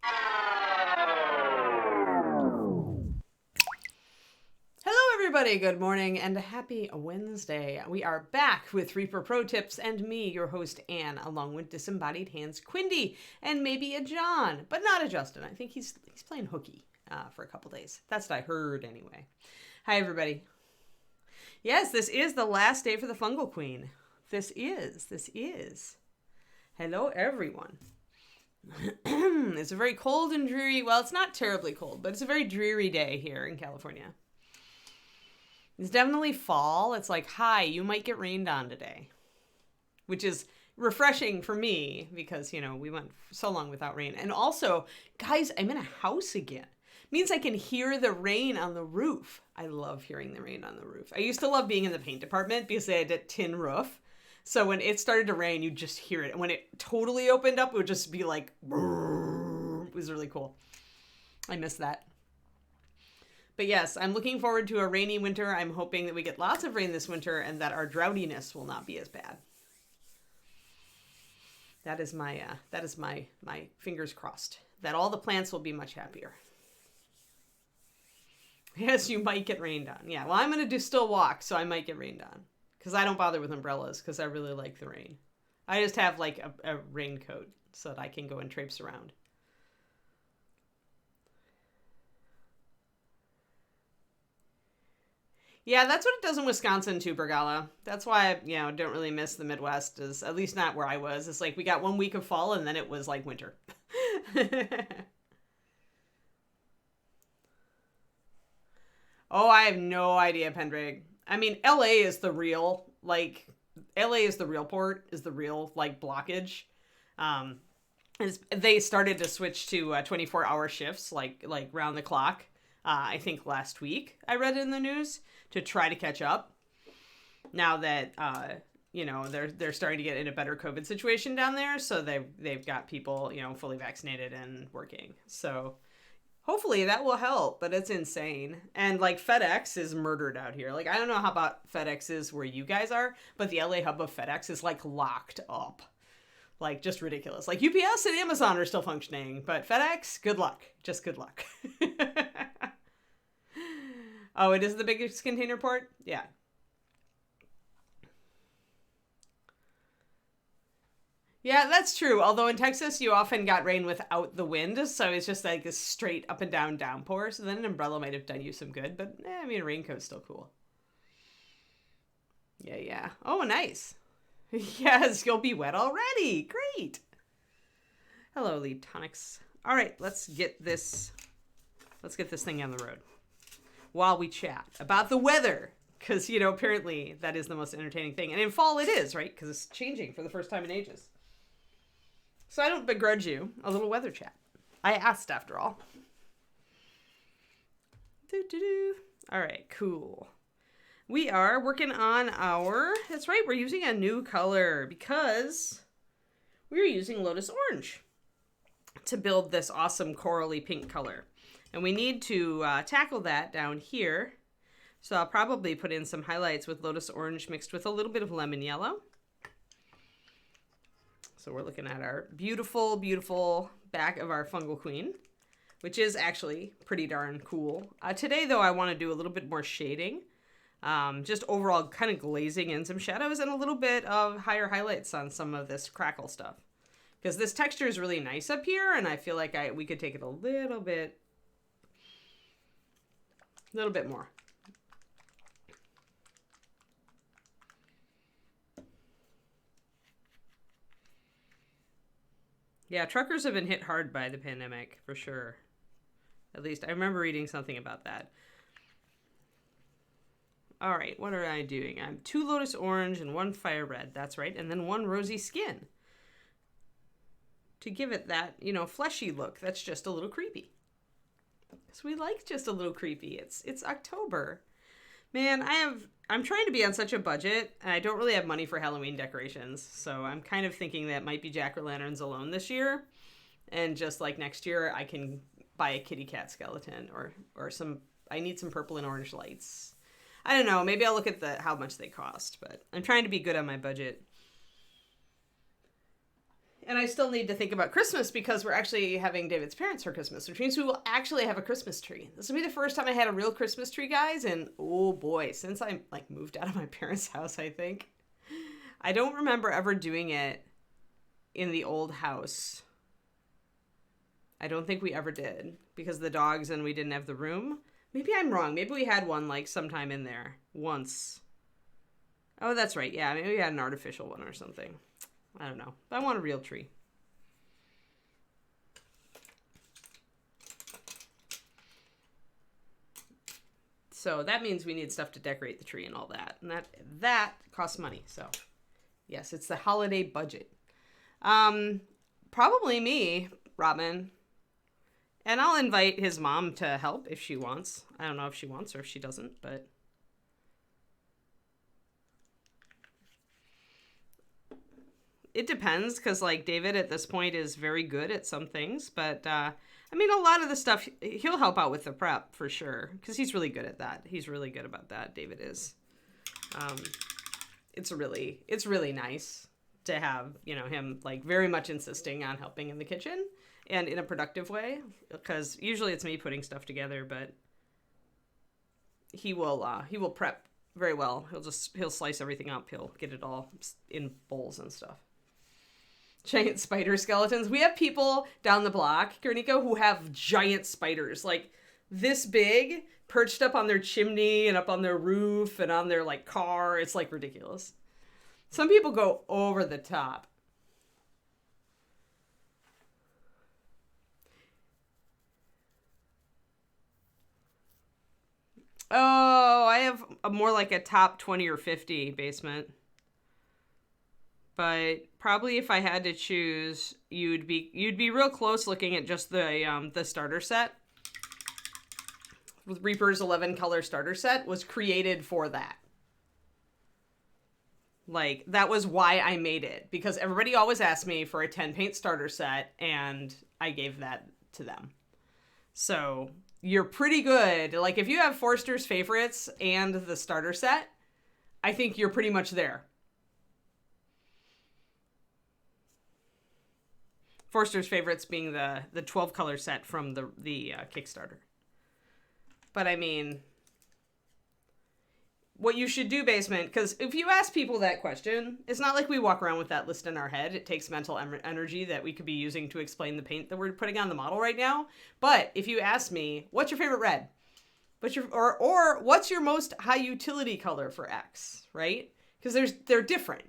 Hello, everybody. Good morning and happy Wednesday. We are back with Reaper Pro Tips and me, your host, Anne, along with Disembodied Hands, Quindy, and maybe a John, but not a Justin. I think he's playing hooky for a couple days. That's what I heard anyway. Hi, everybody. Yes, this is the last day for the Fungal Queen. This is. Hello, everyone. It's a very cold and dreary, well, it's not terribly cold, but it's a very dreary day here in California. It's definitely fall. It's like, hi, you might get rained on today, which is refreshing for me because, we went so long without rain. And also, guys, I'm in a house again. Means I can hear the rain on the roof. I love hearing the rain on the roof. I used to love being in the paint department because they had a tin roof. So when it started to rain, you just hear it. And when it totally opened up, it would just be like, it was really cool. I miss that. But yes, I'm looking forward to a rainy winter. I'm hoping that we get lots of rain this winter and that our droughtiness will not be as bad. That is my fingers crossed. That all the plants will be much happier. Yes, you might get rained on. Yeah, well, I'm going to still walk, so I might get rained on. Because I don't bother with umbrellas, because I really like the rain. I just have like a raincoat so that I can go and traipse around. Yeah, that's what it does in Wisconsin too, Bergala. That's why I, don't really miss the Midwest, at least not where I was. It's like we got 1 week of fall and then it was like winter. Oh, I have no idea, Pendrag. I mean, LA is the real port, is the real, blockage. They started to switch to 24-hour shifts, like round the clock. I think last week I read in the news to try to catch up. Now that they're starting to get in a better COVID situation down there, so they've got people fully vaccinated and working. So hopefully that will help, but it's insane. And FedEx is murdered out here. I don't know how about FedEx is where you guys are, but the LA hub of FedEx is locked up. Just ridiculous. UPS and Amazon are still functioning, but FedEx, good luck. Just good luck. Oh, it is the biggest container port? Yeah. Yeah, that's true. Although in Texas, you often got rain without the wind, so it's just a straight up and down downpour. So then an umbrella might have done you some good, but a raincoat's still cool. Yeah. Oh, nice. Yes, you'll be wet already. Great. Hello, lead tonics. All right, let's get this thing on the road while we chat about the weather, because apparently that is the most entertaining thing, and in fall it is, right? Because it's changing for the first time in ages. So I don't begrudge you a little weather chat. I asked, after all. All right, cool. We are working on that's right, we're using a new color because we're using Lotus Orange to build this awesome corally pink color. And we need to tackle that down here. So I'll probably put in some highlights with Lotus Orange mixed with a little bit of lemon yellow. So we're looking at our beautiful, beautiful back of our Fungal Queen, which is actually pretty darn cool. Today, though, I want to do a little bit more shading. Just overall kind of glazing in some shadows and a little bit of higher highlights on some of this crackle stuff. Because this texture is really nice up here, and I feel like we could take it a little bit more. Yeah, truckers have been hit hard by the pandemic, for sure. At least I remember reading something about that. All right, what are I doing? I'm 2 Lotus Orange and 1 Fire Red, that's right, and then 1 Rosy Skin. To give it that, fleshy look that's just a little creepy. So we like just a little creepy. It's October. Man, I'm trying to be on such a budget, and I don't really have money for Halloween decorations, so I'm kind of thinking that might be jack-o'-lanterns alone this year, and just next year I can buy a kitty cat skeleton or some. I need some purple and orange lights. I don't know. Maybe I'll look at how much they cost, but I'm trying to be good on my budget. And I still need to think about Christmas because we're actually having David's parents for Christmas, which means we will actually have a Christmas tree. This will be the first time I had a real Christmas tree, guys. And oh boy, since I like moved out of my parents' house, I think. I don't remember ever doing it in the old house. I don't think we ever did because of the dogs and we didn't have the room. Maybe I'm wrong. Maybe we had one like sometime in there once. Oh, that's right. Yeah, maybe we had an artificial one or something. I don't know. But I want a real tree. So that means we need stuff to decorate the tree and all that. And that costs money. So yes, it's the holiday budget. Probably me, Robin. And I'll invite his mom to help if she wants. I don't know if she wants or if she doesn't, but it depends because like David at this point is very good at some things, but I mean a lot of the stuff he'll help out with the prep for sure because he's really good at that. He's really good about that. David is. It's really nice to have, you know, him like very much insisting on helping in the kitchen and in a productive way because usually it's me putting stuff together, but he will prep very well. He'll slice everything up. He'll get it all in bowls and stuff. Giant spider skeletons. We have people down the block, Garnico, who have giant spiders like this big perched up on their chimney and up on their roof and on their like car. It's like ridiculous. Some people go over the top. Oh, I have a more like a top 20 or 50 basement. But probably if I had to choose, you'd be real close looking at just the starter set. With Reaper's 11 color starter set was created for that. Like, that was why I made it. Because everybody always asked me for a 10 paint starter set, and I gave that to them. So, you're pretty good. Like, if you have Forster's favorites and the starter set, I think you're pretty much there. Forster's favorites being the 12 color set from the Kickstarter. But I mean, what you should do, basement, because if you ask people that question, it's not like we walk around with that list in our head. It takes mental energy that we could be using to explain the paint that we're putting on the model right now. But if you ask me, what's your favorite red? Or what's your most high utility color for X, right? Because they're different,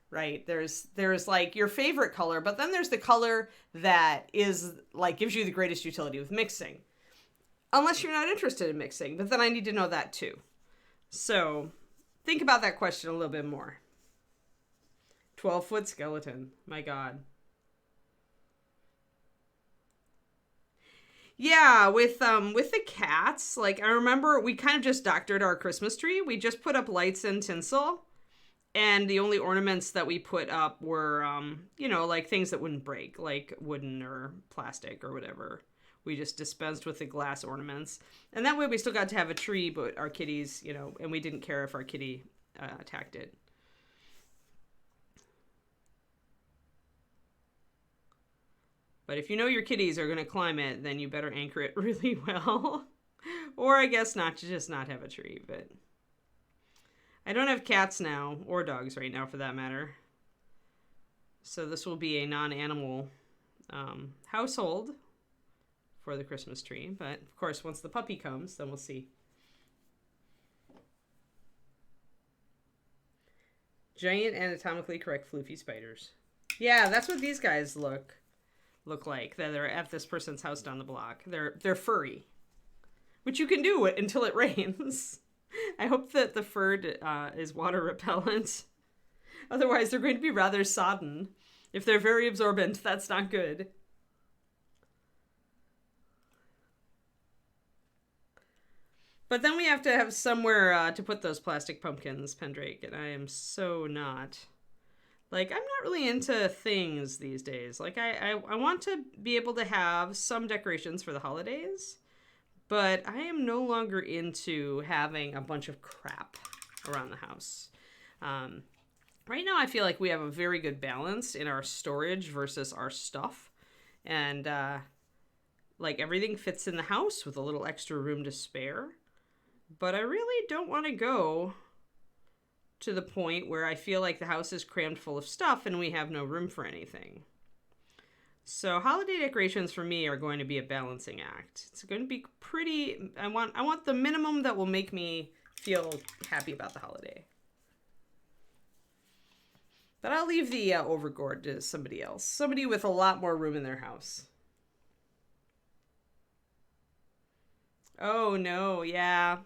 right? There's like your favorite color, but then there's the color that is like gives you the greatest utility with mixing. Unless you're not interested in mixing, but then I need to know that too. So, think about that question a little bit more. 12-foot skeleton. My God. Yeah, with the cats, like I remember we kind of just doctored our Christmas tree. We just put up lights and tinsel. And the only ornaments that we put up were, you know, like things that wouldn't break, like wooden or plastic or whatever. We just dispensed with the glass ornaments. And that way we still got to have a tree, but our kitties, you know, and we didn't care if our kitty attacked it. But if you know your kitties are going to climb it, then you better anchor it really well. Or I guess just not have a tree, but I don't have cats now, or dogs right now for that matter. So this will be a non-animal household for the Christmas tree. But of course, once the puppy comes, then we'll see. Giant anatomically correct floofy spiders. Yeah, that's what these guys look like. That they're at this person's house down the block. They're furry, which you can do until it rains. I hope that the fur is water repellent. Otherwise, they're going to be rather sodden. If they're very absorbent, that's not good. But then we have to have somewhere to put those plastic pumpkins, Pendrake, and I am so not. Like, I'm not really into things these days. Like, I want to be able to have some decorations for the holidays, but I am no longer into having a bunch of crap around the house. Right now I feel like we have a very good balance in our storage versus our stuff. And like everything fits in the house with a little extra room to spare. But I really don't want to go to the point where I feel like the house is crammed full of stuff and we have no room for anything. So holiday decorations for me are going to be a balancing act. It's going to be pretty, I want the minimum that will make me feel happy about the holiday. But I'll leave the overboard to somebody else. Somebody with a lot more room in their house. Oh no, yeah.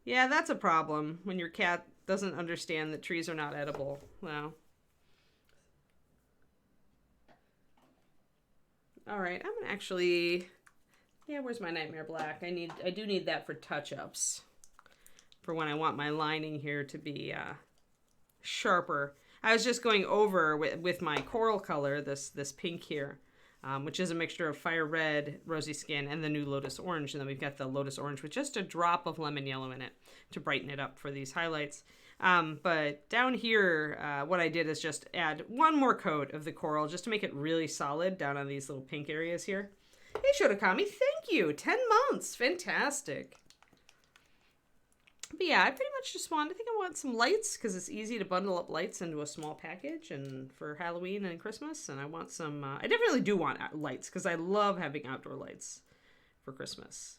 Yeah, that's a problem when your cat doesn't understand that trees are not edible. Well. All right, I'm gonna actually, yeah, where's my Nightmare Black? I do need that for touch-ups. For when I want my lining here to be sharper. I was just going over with my coral color, this pink here, which is a mixture of fire red, rosy skin, and the new lotus orange. And then we've got the lotus orange with just a drop of lemon yellow in it to brighten it up for these highlights. But down here, what I did is just add one more coat of the coral just to make it really solid down on these little pink areas here. Hey, Shodokami, thank you. 10 months. Fantastic. But yeah, I pretty much just I think I want some lights because it's easy to bundle up lights into a small package and for Halloween and Christmas. And I want some, I definitely do want lights because I love having outdoor lights for Christmas.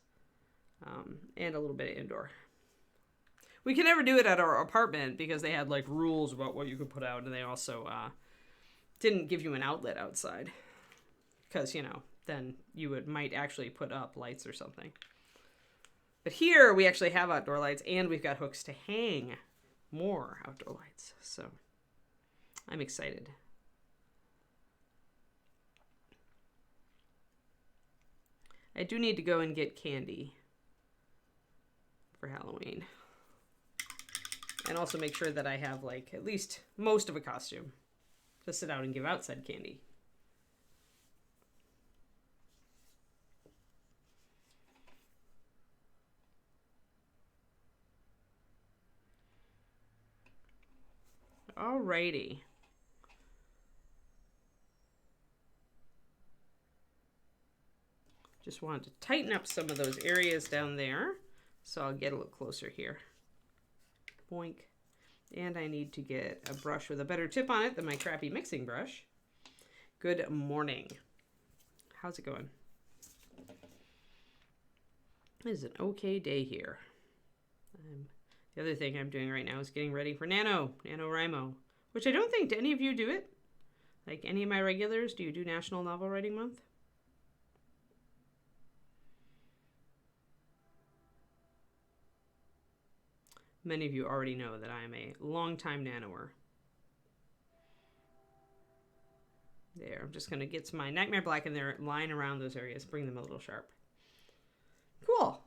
And a little bit of indoor. We could never do it at our apartment because they had like rules about what you could put out. And they also didn't give you an outlet outside because, you know, then you might actually put up lights or something. But here we actually have outdoor lights and we've got hooks to hang more outdoor lights. So I'm excited. I do need to go and get candy for Halloween. And also make sure that I have like at least most of a costume to sit out and give out said candy. Alrighty. Just wanted to tighten up some of those areas down there. So I'll get a little closer here. Boink. And I need to get a brush with a better tip on it than my crappy mixing brush. Good morning. How's it going? It is an okay day here. The other thing I'm doing right now is getting ready for NaNoWriMo, which I don't think, do any of you do it? Like any of my regulars, do you do National Novel Writing Month? Many of you already know that I am a longtime nanoer. There, I'm just going to get my Nightmare Black in there, line around those areas, bring them a little sharp. Cool.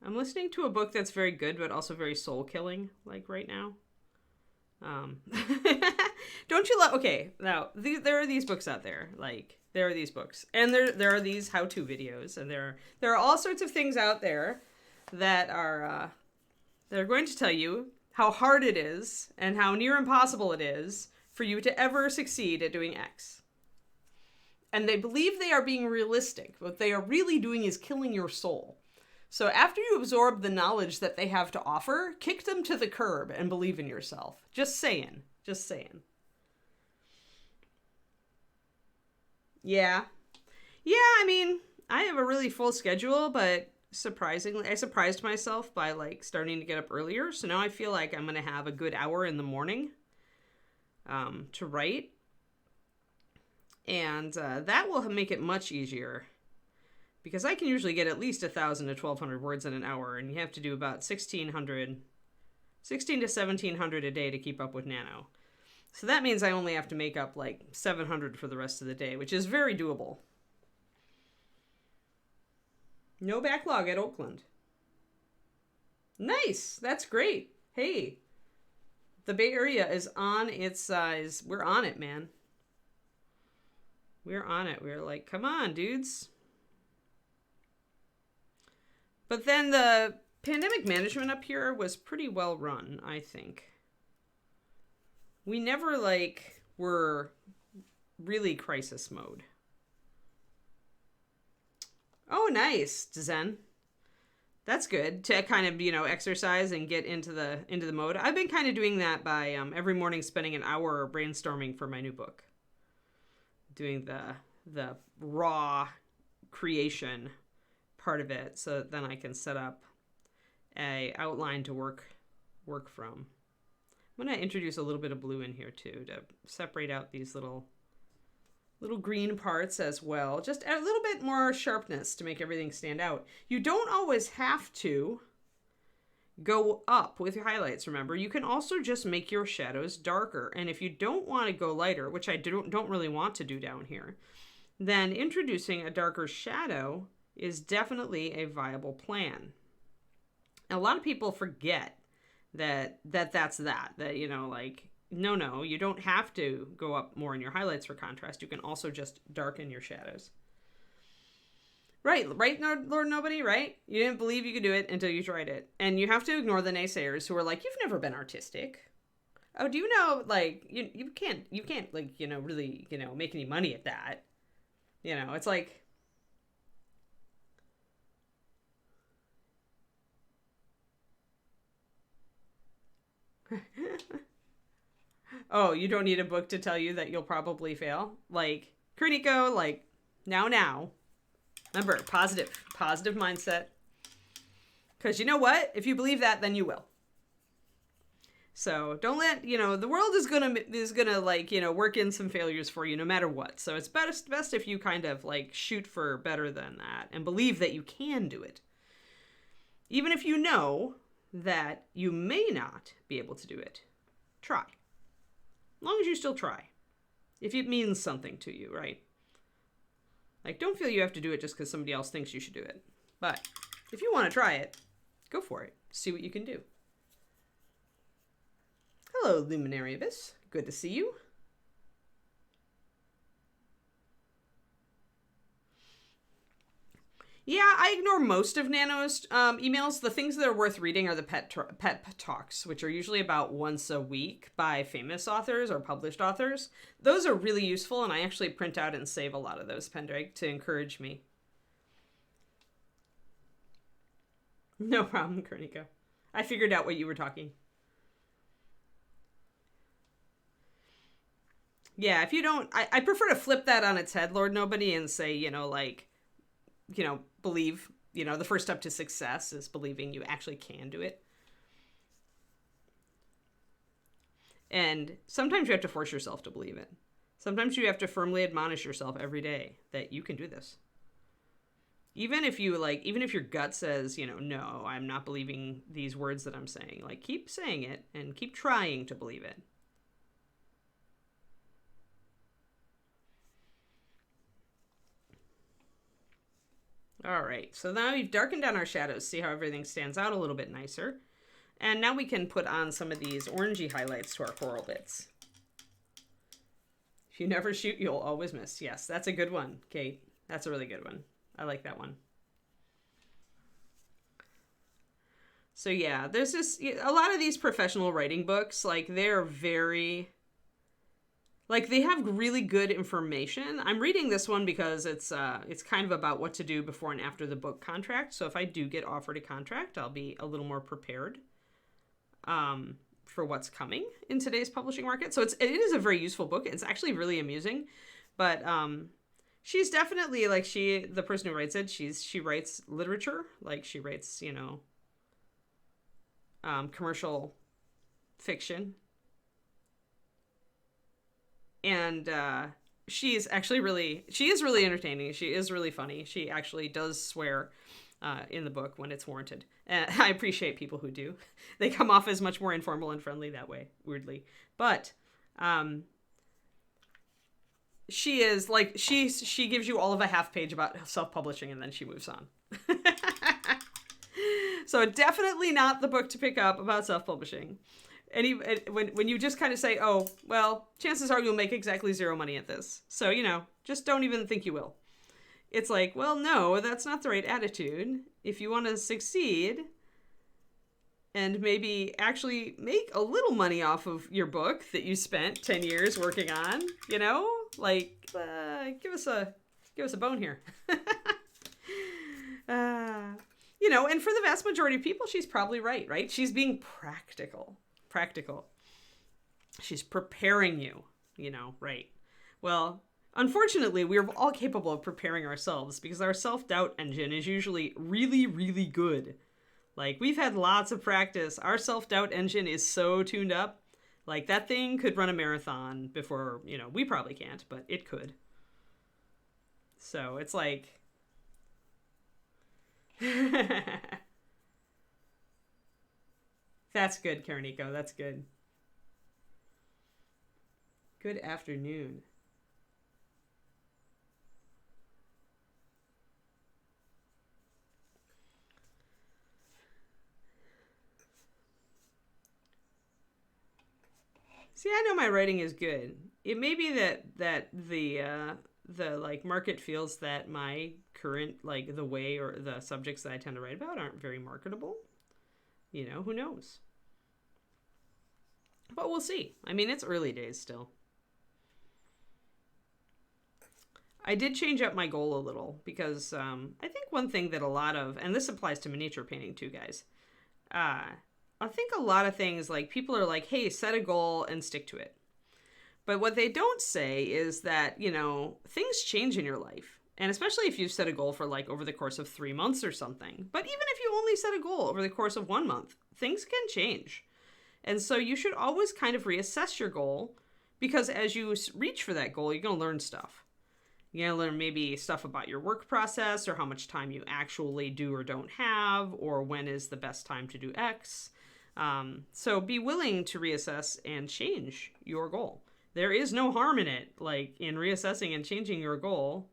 I'm listening to a book that's very good, but also very soul-killing, like right now. Don't you love... Okay, now, there are these books out there. Like, there are these books. And there are these how-to videos. And there are all sorts of things out there that are they're going to tell you how hard it is and how near impossible it is for you to ever succeed at doing X. And they believe they are being realistic. What they are really doing is killing your soul. So after you absorb the knowledge that they have to offer, kick them to the curb and believe in yourself. Just saying. Just saying. Yeah. Yeah, I mean, I have a really full schedule, but surprisingly, I surprised myself by like starting to get up earlier. So now I feel like I'm going to have a good hour in the morning to write. And that will make it much easier. Because I can usually get at least 1,000 to 1,200 words in an hour, and you have to do about 16 to 1,700 a day to keep up with Nano. So that means I only have to make up like 700 for the rest of the day, which is very doable. No backlog at Oakland. Nice. That's great. Hey, the Bay Area is on its we're on it, man. We're on it. We're like, come on, dudes. But then the pandemic management up here was pretty well run, I think. We never like were really crisis mode. Oh, nice, Zen. That's good to kind of, exercise and get into the mode. I've been kind of doing that by every morning spending an hour brainstorming for my new book. Doing the raw creation part of it, so that then I can set up a outline to work from. I'm going to introduce a little bit of blue in here too to separate out these little green parts as well. Just a little bit more sharpness to make everything stand out. You don't always have to go up with your highlights, remember. You can also just make your shadows darker. And if you don't want to go lighter, which I don't really want to do down here, then introducing a darker shadow is definitely a viable plan. And a lot of people forget that no, you don't have to go up more in your highlights for contrast. You can also just darken your shadows. Right, Lord Nobody, right? You didn't believe you could do it until you tried it. And you have to ignore the naysayers who are like, you've never been artistic. Oh, do you know, like, you can't, like, really, make any money at that. It's like... Oh, you don't need a book to tell you that you'll probably fail? Like, Kerniko, like, now. Remember, positive mindset. Because you know what? If you believe that, then you will. So don't let, the world is gonna like, work in some failures for you no matter what. So it's best if you kind of like shoot for better than that and believe that you can do it. Even if you know that you may not be able to do it, try. As long as you still try. If it means something to you, right? Like, don't feel you have to do it just because somebody else thinks you should do it. But if you want to try it, go for it. See what you can do. Hello, Luminary Abyss. Good to see you. Yeah, I ignore most of Nano's emails. The things that are worth reading are the pet talks, which are usually about once a week by famous authors or published authors. Those are really useful, and I actually print out and save a lot of those, Pendrake, to encourage me. No problem, Kerniko. I figured out what you were talking. Yeah, if you don't... I prefer to flip that on its head, Lord Nobody, and say, believe, the first step to success is believing you actually can do it. And sometimes you have to force yourself to believe it. Sometimes you have to firmly admonish yourself every day that you can do this. Even if your gut says, no, I'm not believing these words that I'm saying, like, keep saying it and keep trying to believe it. All right, so now we've darkened down our shadows. See how everything stands out a little bit nicer. And now we can put on some of these orangey highlights to our coral bits. If you never shoot, you'll always miss. Yes, that's a good one, Kate. That's a really good one. I like that one. So yeah, there's just a lot of these professional writing books, like they're very... Like, they have really good information. I'm reading this one because it's kind of about what to do before and after the book contract. So if I do get offered a contract, I'll be a little more prepared for what's coming in today's publishing market. So it is a very useful book. It's actually really amusing. But she's definitely, like, the person who writes it, she writes literature. Like, she writes, commercial fiction. And she is really entertaining. She is really funny. She actually does swear in the book when it's warranted. And I appreciate people who do. They come off as much more informal and friendly that way, weirdly. But she is like, she gives you all of a half page about self-publishing and then she moves on. So definitely not the book to pick up about self-publishing. When you just kind of say, oh, well, chances are you'll make exactly zero money at this. So, just don't even think you will. It's like, well, no, that's not the right attitude. If you want to succeed and maybe actually make a little money off of your book that you spent 10 years working on, like, give us a bone here. And for the vast majority of people, she's probably right? She's being practical. She's preparing you, right? Well, unfortunately, we're all capable of preparing ourselves because our self-doubt engine is usually really, really good. Like, we've had lots of practice. Our self-doubt engine is so tuned up. Like, that thing could run a marathon before, we probably can't, but it could. So it's like... That's good, Kareniko. That's good. Good afternoon. See, I know my writing is good. It may be that the like market feels that my current, like, the way or the subjects that I tend to write about aren't very marketable. Who knows? But we'll see. I mean, it's early days still. I did change up my goal a little because I think one thing that a lot of, and this applies to miniature painting too, guys. I think a lot of things, like, people are like, hey, set a goal and stick to it. But what they don't say is that, things change in your life. And especially if you set a goal for, like, over the course of 3 months or something. But even if you only set a goal over the course of 1 month, things can change. And so you should always kind of reassess your goal, because as you reach for that goal, you're going to learn stuff. You're going to learn maybe stuff about your work process, or how much time you actually do or don't have, or when is the best time to do X. So be willing to reassess and change your goal. There is no harm in it, like, in reassessing and changing your goal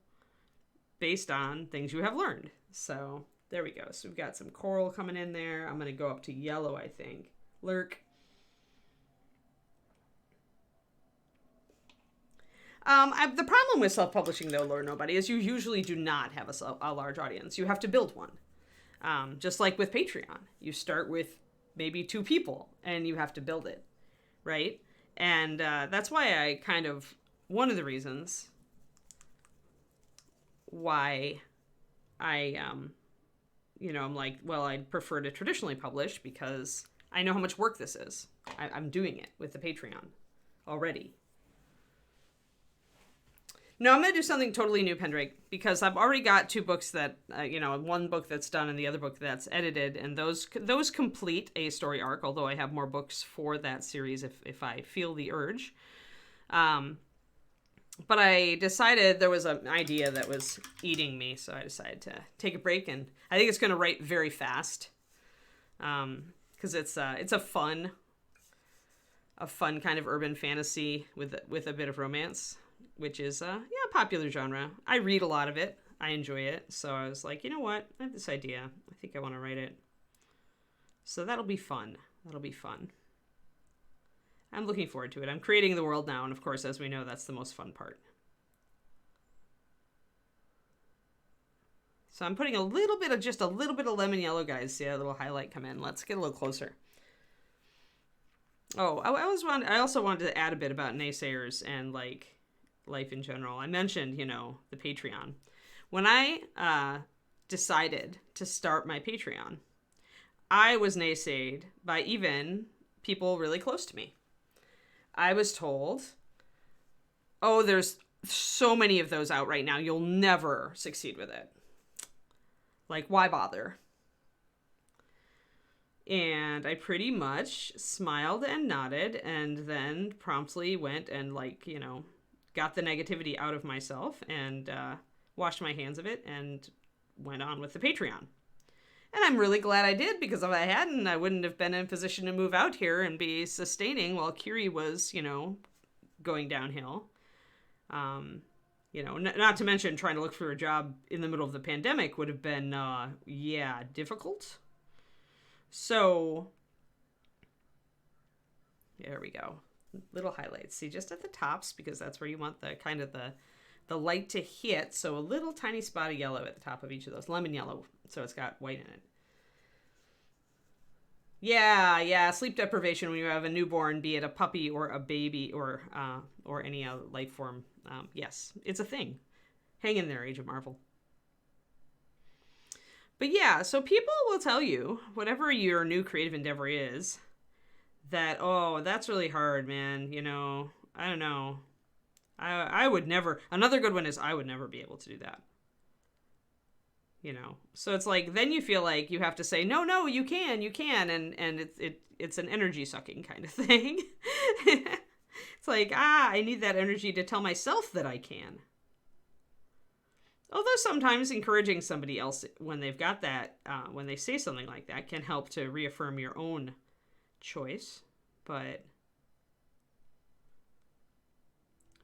based on things you have learned. So there we go. So we've got some coral coming in there. I'm going to go up to yellow, I think. Lurk. The problem with self-publishing, though, Lord Nobody, is you usually do not have a large audience. You have to build one. Just like with Patreon. You start with maybe 2 people, and you have to build it, right? And that's why I kind of, one of the reasons why I, I'm like, well, I'd prefer to traditionally publish, because I know how much work this is. I'm doing it with the Patreon already. No, I'm going to do something totally new, Pendrake, because I've already got 2 books that, one book that's done and the other book that's edited, and those complete a story arc, although I have more books for that series if I feel the urge. But I decided there was an idea that was eating me, so I decided to take a break, and I think it's going to write very fast, because it's a fun kind of urban fantasy with a bit of romance, which is a popular genre. I read a lot of it. I enjoy it. So I was like, you know what? I have this idea. I think I want to write it. So that'll be fun. I'm looking forward to it. I'm creating the world now, and of course, as we know, that's the most fun part. So I'm putting just a little bit of lemon yellow, guys. See that little highlight come in? Let's get a little closer. Oh, I also wanted to add a bit about naysayers and, like, life in general. I mentioned, the Patreon. When I decided to start my Patreon, I was naysayed by even people really close to me. I was told, oh, there's so many of those out right now, you'll never succeed with it. Like, why bother? And I pretty much smiled and nodded, and then promptly went and, like, got the negativity out of myself and washed my hands of it and went on with the Patreon. And I'm really glad I did, because if I hadn't, I wouldn't have been in a position to move out here and be sustaining while Kiri was, going downhill. Not to mention trying to look for a job in the middle of the pandemic would have been, difficult. So there we go. Little highlights. See, just at the tops, because that's where you want the kind of the light to hit. So a little tiny spot of yellow at the top of each of those. Lemon yellow, so it's got white in it. Yeah. Sleep deprivation when you have a newborn, be it a puppy or a baby or any other life form. Yes, it's a thing. Hang in there, Age of Marvel. But yeah, so people will tell you, whatever your new creative endeavor is, that, oh, that's really hard, man. You know, I don't know. I would never. Another good one is I would never be able to do that. You know, so it's like, then you feel like you have to say, no, you can. And it's an energy sucking kind of thing. It's like, I need that energy to tell myself that I can. Although sometimes encouraging somebody else when they've got that, when they say something like that, can help to reaffirm your own choice. But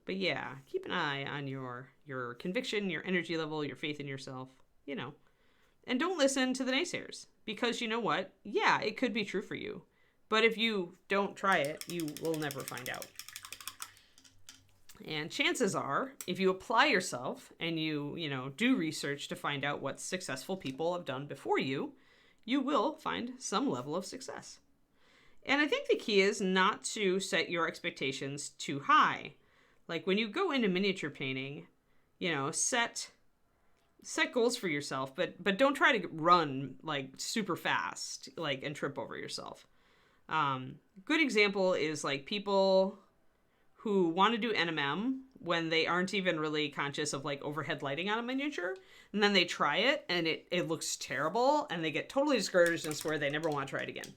yeah, keep an eye on your conviction, your energy level, your faith in yourself, you know. And don't listen to the naysayers, because you know what? Yeah, it could be true for you. But if you don't try it, you will never find out. And chances are, if you apply yourself and you do research to find out what successful people have done before you, you will find some level of success. And I think the key is not to set your expectations too high. Like when you go into miniature painting, set goals for yourself, but don't try to run like super fast, like, and trip over yourself. Good example is like people who want to do NMM when they aren't even really conscious of like overhead lighting on a miniature, and then they try it and it looks terrible and they get totally discouraged and swear they never want to try it again.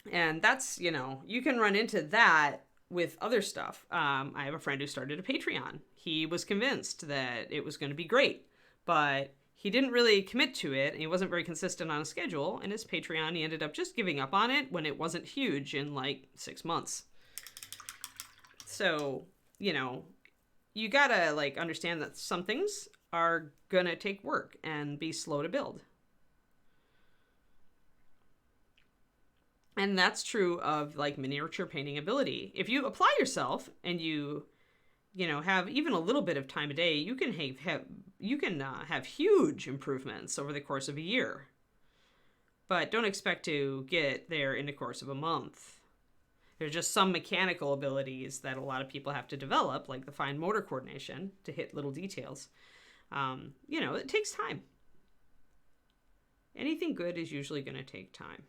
And that's, you can run into that with other stuff. I have a friend who started a Patreon. He was convinced that it was going to be great, but he didn't really commit to it, and he wasn't very consistent on a schedule, and his Patreon, he ended up just giving up on it when it wasn't huge in like 6 months. So, you gotta like understand that some things are gonna take work and be slow to build. And that's true of like miniature painting ability. If you apply yourself and you have even a little bit of time a day, you can have huge improvements over the course of a year. But don't expect to get there in the course of a month. There's just some mechanical abilities that a lot of people have to develop, like the fine motor coordination to hit little details. It takes time. Anything good is usually going to take time.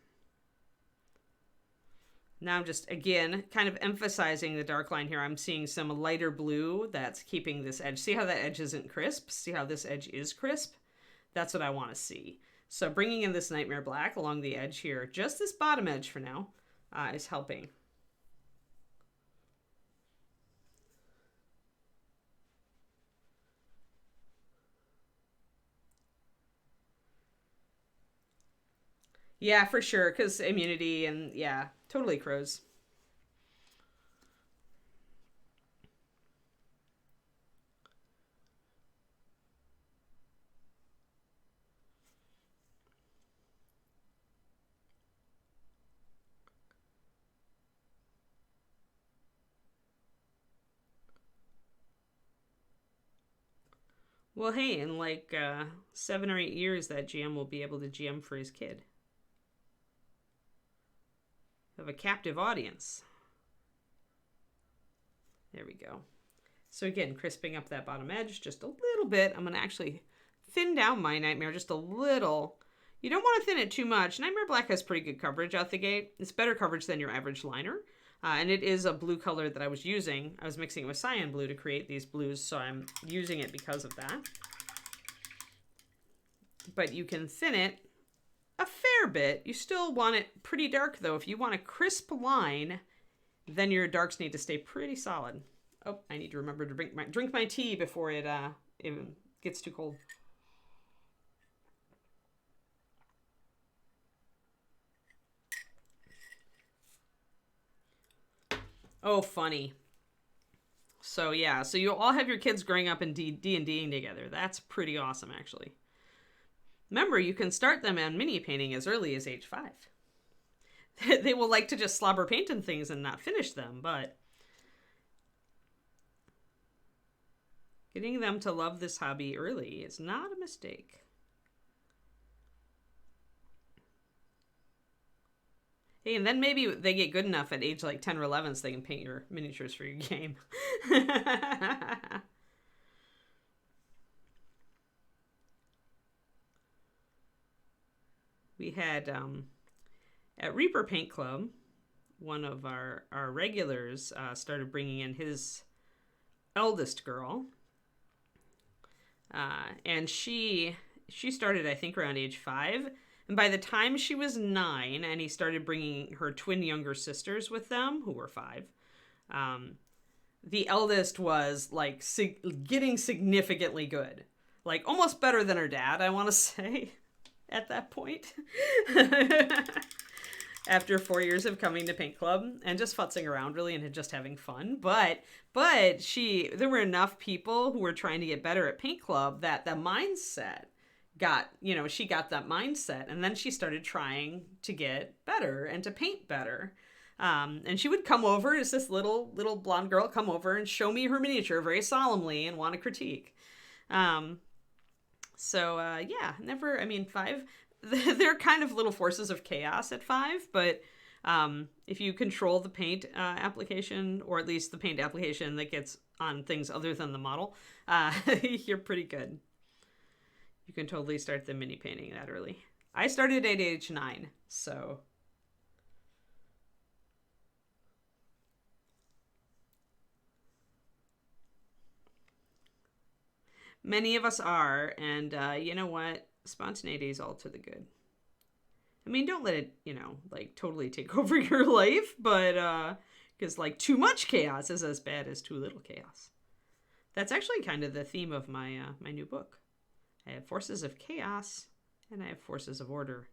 Now I'm just, again, kind of emphasizing the dark line here. I'm seeing some lighter blue that's keeping this edge. See how that edge isn't crisp? See how this edge is crisp? That's what I want to see. So bringing in this Nightmare Black along the edge here, just this bottom edge for now, is helping. Yeah, for sure, because immunity and, yeah, totally crows. Well, hey, in like 7 or 8 years, that GM will be able to GM for his kid. Have a captive audience. There we go. So again, crisping up that bottom edge just a little bit. I'm going to actually thin down my Nightmare just a little. You don't want to thin it too much. Nightmare Black has pretty good coverage out the gate. It's better coverage than your average liner. And it is a blue color that I was using. I was mixing it with cyan blue to create these blues, so I'm using it because of that. But you can thin it a fair bit. You still want it pretty dark, though. If you want a crisp line, then your darks need to stay pretty solid. Oh, I need to remember to drink my tea before it even gets too cold. Oh, funny. So yeah, so you'll all have your kids growing up in D&Ding together. That's pretty awesome, actually. Remember, you can start them on mini painting as early as age 5. They will like to just slobber paint in things and not finish them, but getting them to love this hobby early is not a mistake. Hey, and then maybe they get good enough at age like 10 or 11 so they can paint your miniatures for your game. We had, at Reaper Paint Club, one of our regulars started bringing in his eldest girl. And she started, I think, around age 5. And by the time she was 9 and he started bringing her twin younger sisters with them, who were 5, the eldest was like getting significantly good. Like almost better than her dad, I want to say, at that point. After 4 years of coming to Paint Club and just futzing around really and just having fun. But there were enough people who were trying to get better at Paint Club that the mindset she got that mindset, and then she started trying to get better and to paint better. And she would come over as this little blonde girl, come over and show me her miniature very solemnly and want to critique. 5, they're kind of little forces of chaos at 5, but if you control the paint application, or at least the paint application that gets on things other than the model, you're pretty good. You can totally start the mini painting that early. I started at age 9, so. Many of us are, and you know what? Spontaneity is all to the good. I mean, don't let it, totally take over your life, but, because, too much chaos is as bad as too little chaos. That's actually kind of the theme of my new book. I have forces of chaos, and I have forces of order.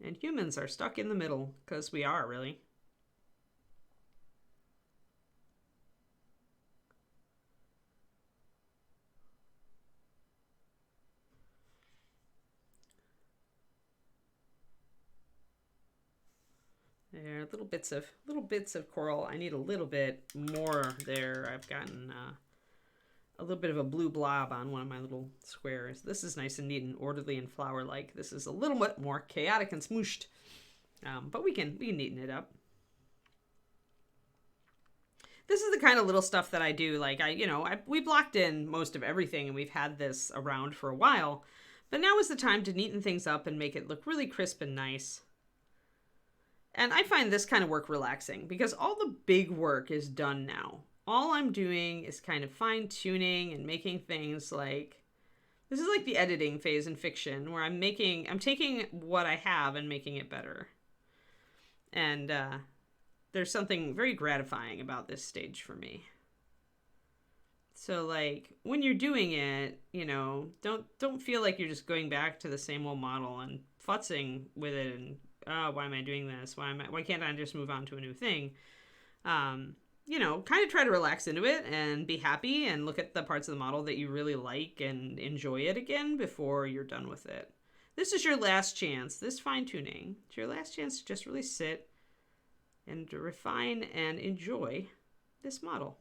And humans are stuck in the middle, because we are, really. There, little bits of coral. I need a little bit more there. I've gotten a little bit of a blue blob on one of my little squares. This is nice and neat and orderly and flower-like. This is a little bit more chaotic and smooshed, but we can neaten it up. This is the kind of little stuff that I do. We blocked in most of everything, and we've had this around for a while, but now is the time to neaten things up and make it look really crisp and nice. And I find this kind of work relaxing because all the big work is done now. All I'm doing is kind of fine-tuning and making things this is like the editing phase in fiction where I'm taking what I have and making it better. And there's something very gratifying about this stage for me. So when you're doing it, don't feel like you're just going back to the same old model and futzing with it and, oh, why am I doing this? Why can't I just move on to a new thing? Kind of try to relax into it and be happy and look at the parts of the model that you really like and enjoy it again before you're done with it. This is your last chance, this fine-tuning. It's your last chance to just really sit and to refine and enjoy this model.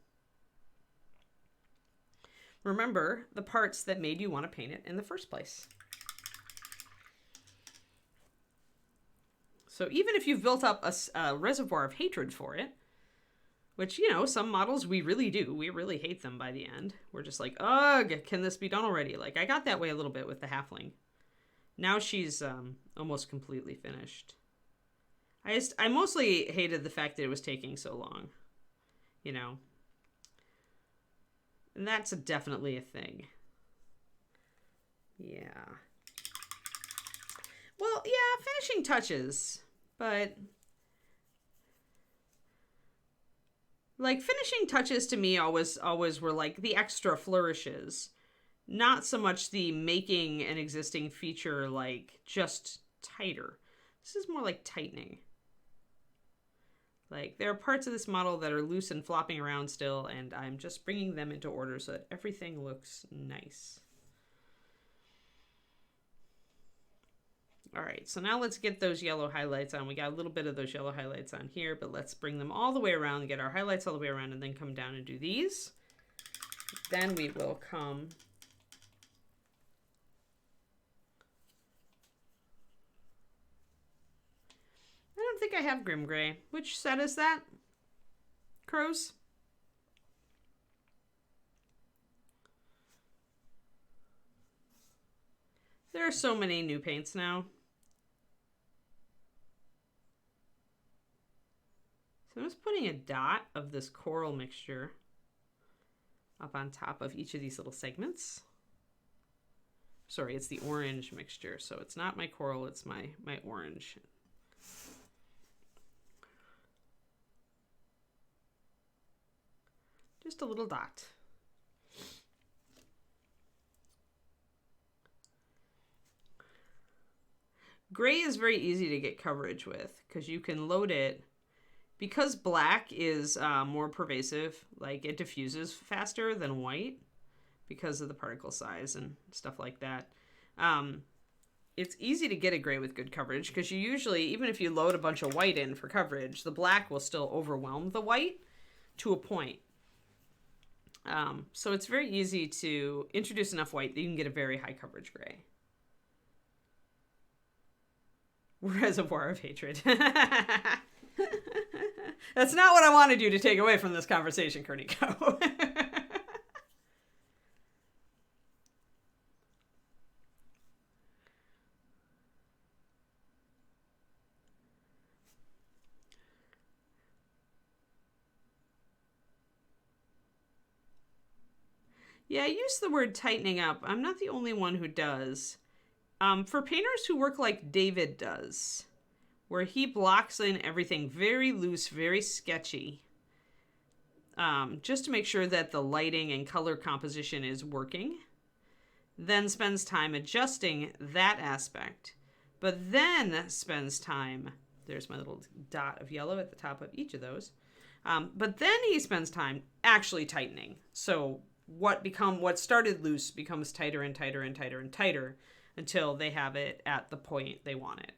Remember the parts that made you want to paint it in the first place. So even if you've built up a reservoir of hatred for it, which, some models we really do. We really hate them by the end. We're just like, ugh, can this be done already? I got that way a little bit with the halfling. Now she's almost completely finished. I mostly hated the fact that it was taking so long. And that's definitely a thing. Yeah. Well, yeah, finishing touches. But finishing touches to me always were the extra flourishes, not so much the making an existing feature just tighter. This is more like tightening. There are parts of this model that are loose and flopping around still, and I'm just bringing them into order so that everything looks nice. All right, so now let's get those yellow highlights on. We got a little bit of those yellow highlights on here, but let's bring them all the way around and get our highlights all the way around and then come down and do these. Then we will come... I don't think I have Grim Gray. Which set is that? Crows? There are so many new paints now. So I'm just putting a dot of this coral mixture up on top of each of these little segments. Sorry, it's the orange mixture. So it's not my coral, it's my orange. Just a little dot. Gray is very easy to get coverage with because you can load it. Because black is more pervasive, like it diffuses faster than white because of the particle size and stuff like that. It's easy to get a gray with good coverage because you usually, even if you load a bunch of white in for coverage, the black will still overwhelm the white to a point. So it's very easy to introduce enough white that you can get a very high coverage gray. Reservoir of Hatred. That's not what I wanted you to take away from this conversation, Kerniko. Yeah, I use the word tightening up. I'm not the only one who does. For painters who work like David does, where he blocks in everything very loose, very sketchy, just to make sure that the lighting and color composition is working, then spends time adjusting that aspect, but then spends time, there's my little dot of yellow at the top of each of those, but then he spends time actually tightening. So what started loose becomes tighter and tighter and tighter and tighter until they have it at the point they want it.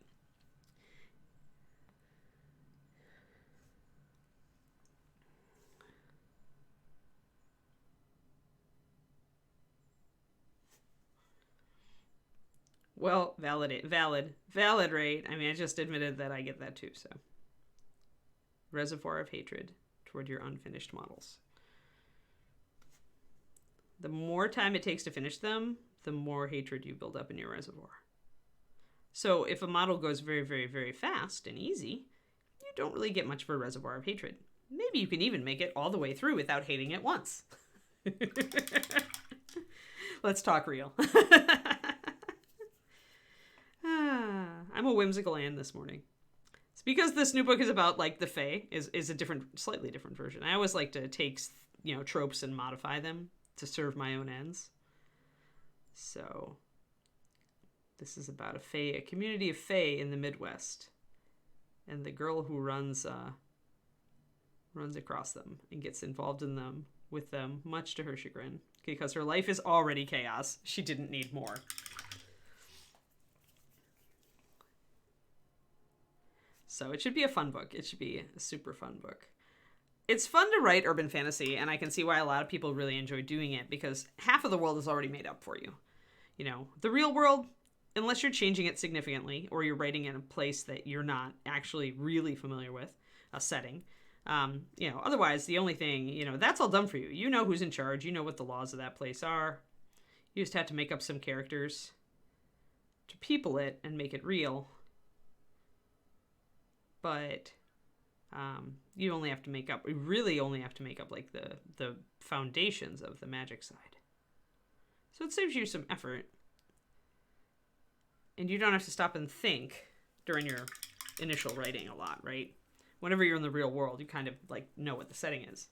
Well, valid rate. I mean, I just admitted that I get that too, so. Reservoir of hatred toward your unfinished models. The more time it takes to finish them, the more hatred you build up in your reservoir. So if a model goes very, very, very fast and easy, you don't really get much of a reservoir of hatred. Maybe you can even make it all the way through without hating it once. Let's talk real. I'm a whimsical Anne this morning. It's because this new book is about, like, the Fae, is a different, slightly different version. I always like to take, tropes and modify them to serve my own ends. So this is about a community of Fae in the Midwest, and the girl who runs across them and gets involved in them with them, much to her chagrin, because her life is already chaos. She didn't need more. So it should be a fun book. It should be a super fun book. It's fun to write urban fantasy, and I can see why a lot of people really enjoy doing it, because half of the world is already made up for you. The real world, unless you're changing it significantly, or you're writing in a place that you're not actually really familiar with, a setting, otherwise the only thing, that's all done for you. You know who's in charge. You know what the laws of that place are. You just have to make up some characters to people it and make it real. But you only have to make up, we really only have to make up like the foundations of the magic side. So it saves you some effort. And you don't have to stop and think during your initial writing a lot, right? Whenever you're in the real world, you kind of like know what the setting is.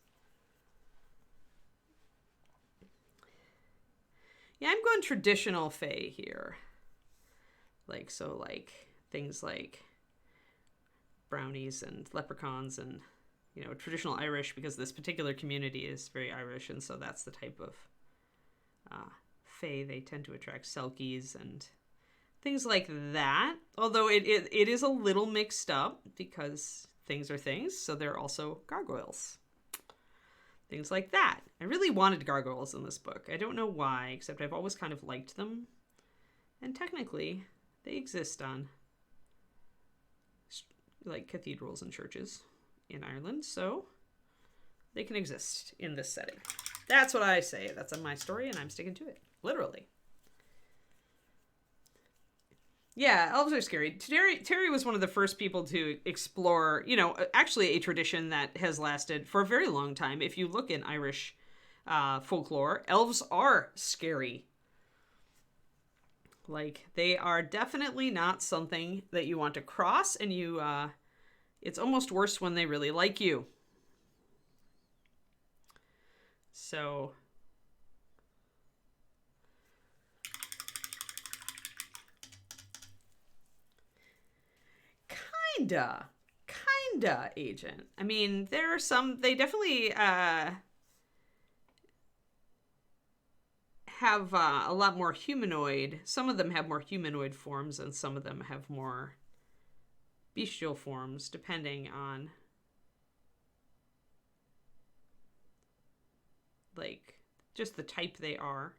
Yeah, I'm going traditional Fae here. Like things like brownies and leprechauns and, traditional Irish, because this particular community is very Irish, and so that's the type of Fae they tend to attract. Selkies and things like that. Although it is a little mixed up because things are things, so they're also gargoyles. Things like that. I really wanted gargoyles in this book. I don't know why, except I've always kind of liked them. And technically, they exist on like cathedrals and churches in Ireland, so they can exist in this setting. That's what I say. That's my story, and I'm sticking to it. Literally. Yeah, elves are scary. Terry was one of the first people to explore, actually a tradition that has lasted for a very long time. If you look in Irish folklore, elves are scary. Like, they are definitely not something that you want to cross, and it's almost worse when they really like you. So... Kinda, Agent. I mean, there are some, they definitely have a lot more humanoid. Some of them have more humanoid forms, and some of them have more bestial forms, depending on, like, just the type they are.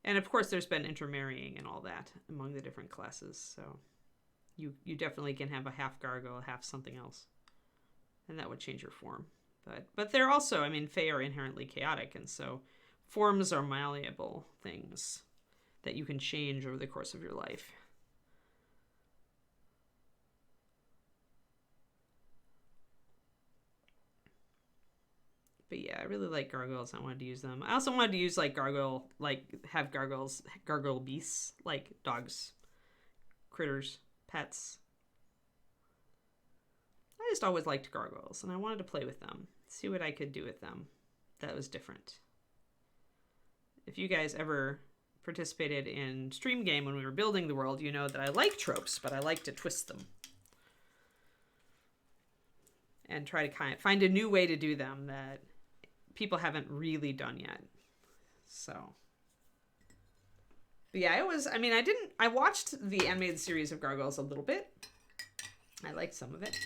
And of course, there's been intermarrying and all that among the different classes. So you definitely can have a half gargoyle, half something else. And that would change your form. But they're also, I mean, Fae are inherently chaotic. And so forms are malleable things that you can change over the course of your life. But yeah, I really like gargoyles. I wanted to use them. I also wanted to use like gargoyle beasts, like dogs, critters, pets. I just always liked gargoyles, and I wanted to play with them, see what I could do with them that was different. If you guys ever participated in Stream Game when we were building the world, you know that I like tropes, but I like to twist them. And try to kind of find a new way to do them that people haven't really done yet. So, but yeah, I watched the animated series of Gargoyles a little bit. I liked some of it.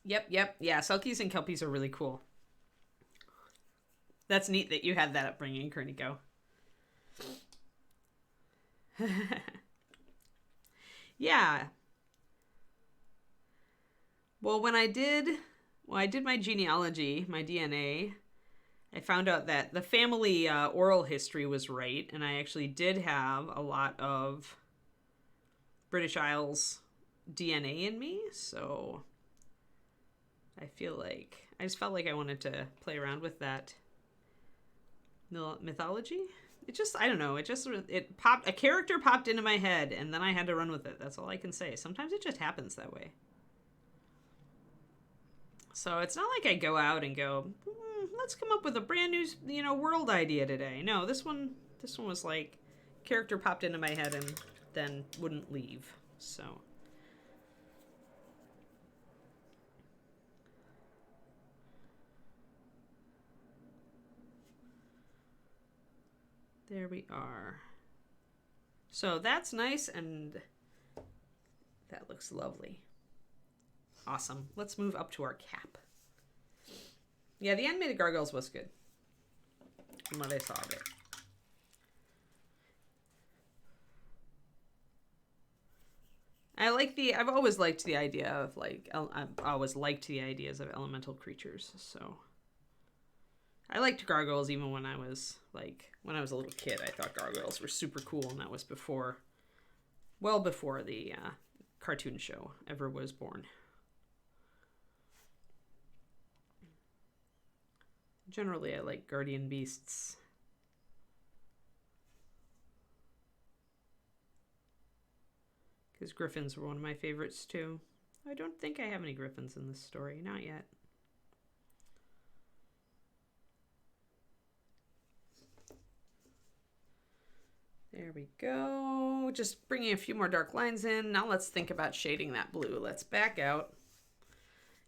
Yep. Yeah, Selkies and Kelpies are really cool. That's neat that you had that upbringing, Kernico. Yeah. Well, when I did my genealogy, my DNA, I found out that the family oral history was right, and I actually did have a lot of British Isles DNA in me, so I just felt like I wanted to play around with that mythology. I don't know, it popped, a character popped into my head, and then I had to run with it. That's all I can say. Sometimes it just happens that way. So it's not like I go out and go, let's come up with a brand new, world idea today. No, this one was like, character popped into my head and then wouldn't leave. So there we are. So that's nice, and that looks lovely. Awesome. Let's move up to our cap. Yeah, the animated Gargoyles was good, from what I saw of it. I've always liked the idea of, I've always liked the ideas of elemental creatures, so. I liked gargoyles even when I was a little kid. I thought gargoyles were super cool, and that was well before the cartoon show ever was born. Generally, I like guardian beasts. Because griffins were one of my favorites too. I don't think I have any griffins in this story, not yet. There we go. Just bringing a few more dark lines in. Now let's think about shading that blue. Let's back out.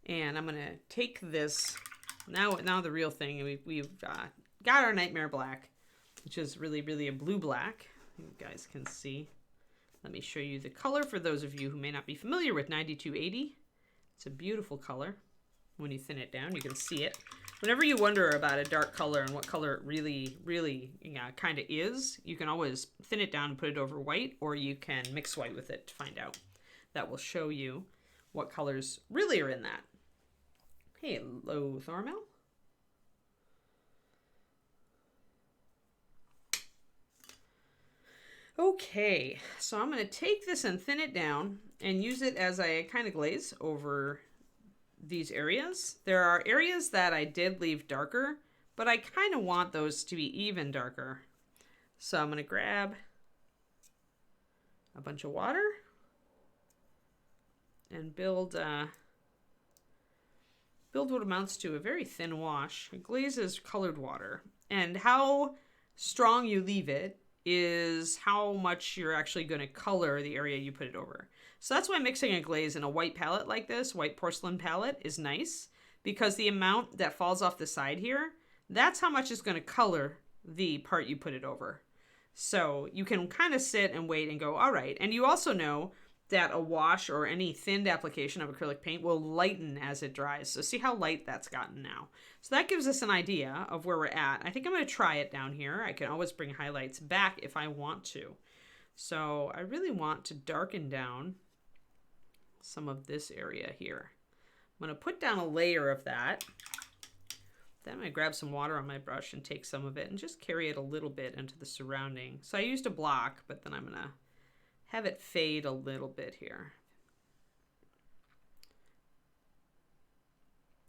And I'm going to take this. Now the real thing. We've got our Nightmare Black, which is really a blue black. You guys can see. Let me show you the color for those of you who may not be familiar with 9280. It's a beautiful color. When you thin it down, you can see it. Whenever you wonder about a dark color and what color it really kind of is, you can always thin it down and put it over white, or you can mix white with it to find out. That will show you what colors really are in that. Hello, Thormel. Okay, so I'm going to take this and thin it down and use it as a kind of glaze over these areas. There are areas that I did leave darker, but I kind of want those to be even darker. So I'm going to grab a bunch of water and build what amounts to a very thin wash. A glaze is colored water, and how strong you leave it is how much you're actually going to color the area you put it over. So that's why mixing a glaze in a white palette like this, white porcelain palette, is nice, because the amount that falls off the side here, that's how much is going to color the part you put it over. So you can kind of sit and wait and go, all right. And you also know that a wash or any thinned application of acrylic paint will lighten as it dries. So see how light that's gotten now. So that gives us an idea of where we're at. I think I'm going to try it down here. I can always bring highlights back if I want to. So I really want to darken down some of this area here. I'm going to put down a layer of that. Then I'm going to grab some water on my brush and take some of it and just carry it a little bit into the surrounding. So I used a block, but then I'm going to have it fade a little bit here.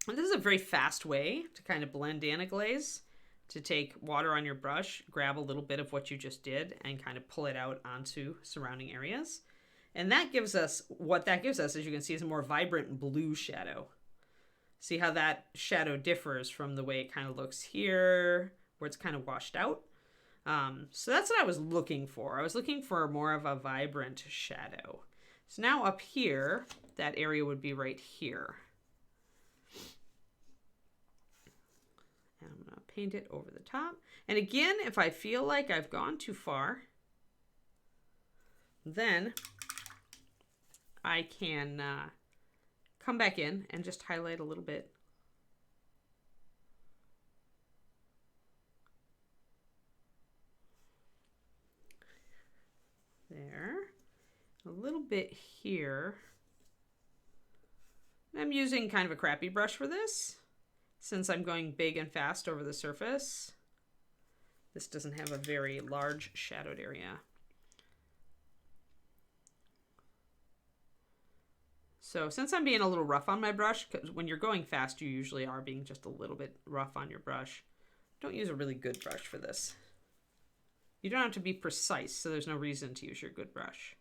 And this is a very fast way to kind of blend in a glaze, to take water on your brush, grab a little bit of what you just did, and kind of pull it out onto surrounding areas. And that gives us, what that gives us, as you can see, is a more vibrant blue shadow. See how that shadow differs from the way it kind of looks here, where it's kind of washed out. So that's what I was looking for. I was looking for more of a vibrant shadow. So now up here, that area would be right here. And I'm going to paint it over the top. And again, if I feel like I've gone too far, then I can come back in and just highlight a little bit. There, a little bit here. I'm using kind of a crappy brush for this, since I'm going big and fast over the surface. This doesn't have a very large shadowed area. So since I'm being a little rough on my brush, because when you're going fast, you usually are being just a little bit rough on your brush, don't use a really good brush for this. You don't have to be precise, so there's no reason to use your good brush.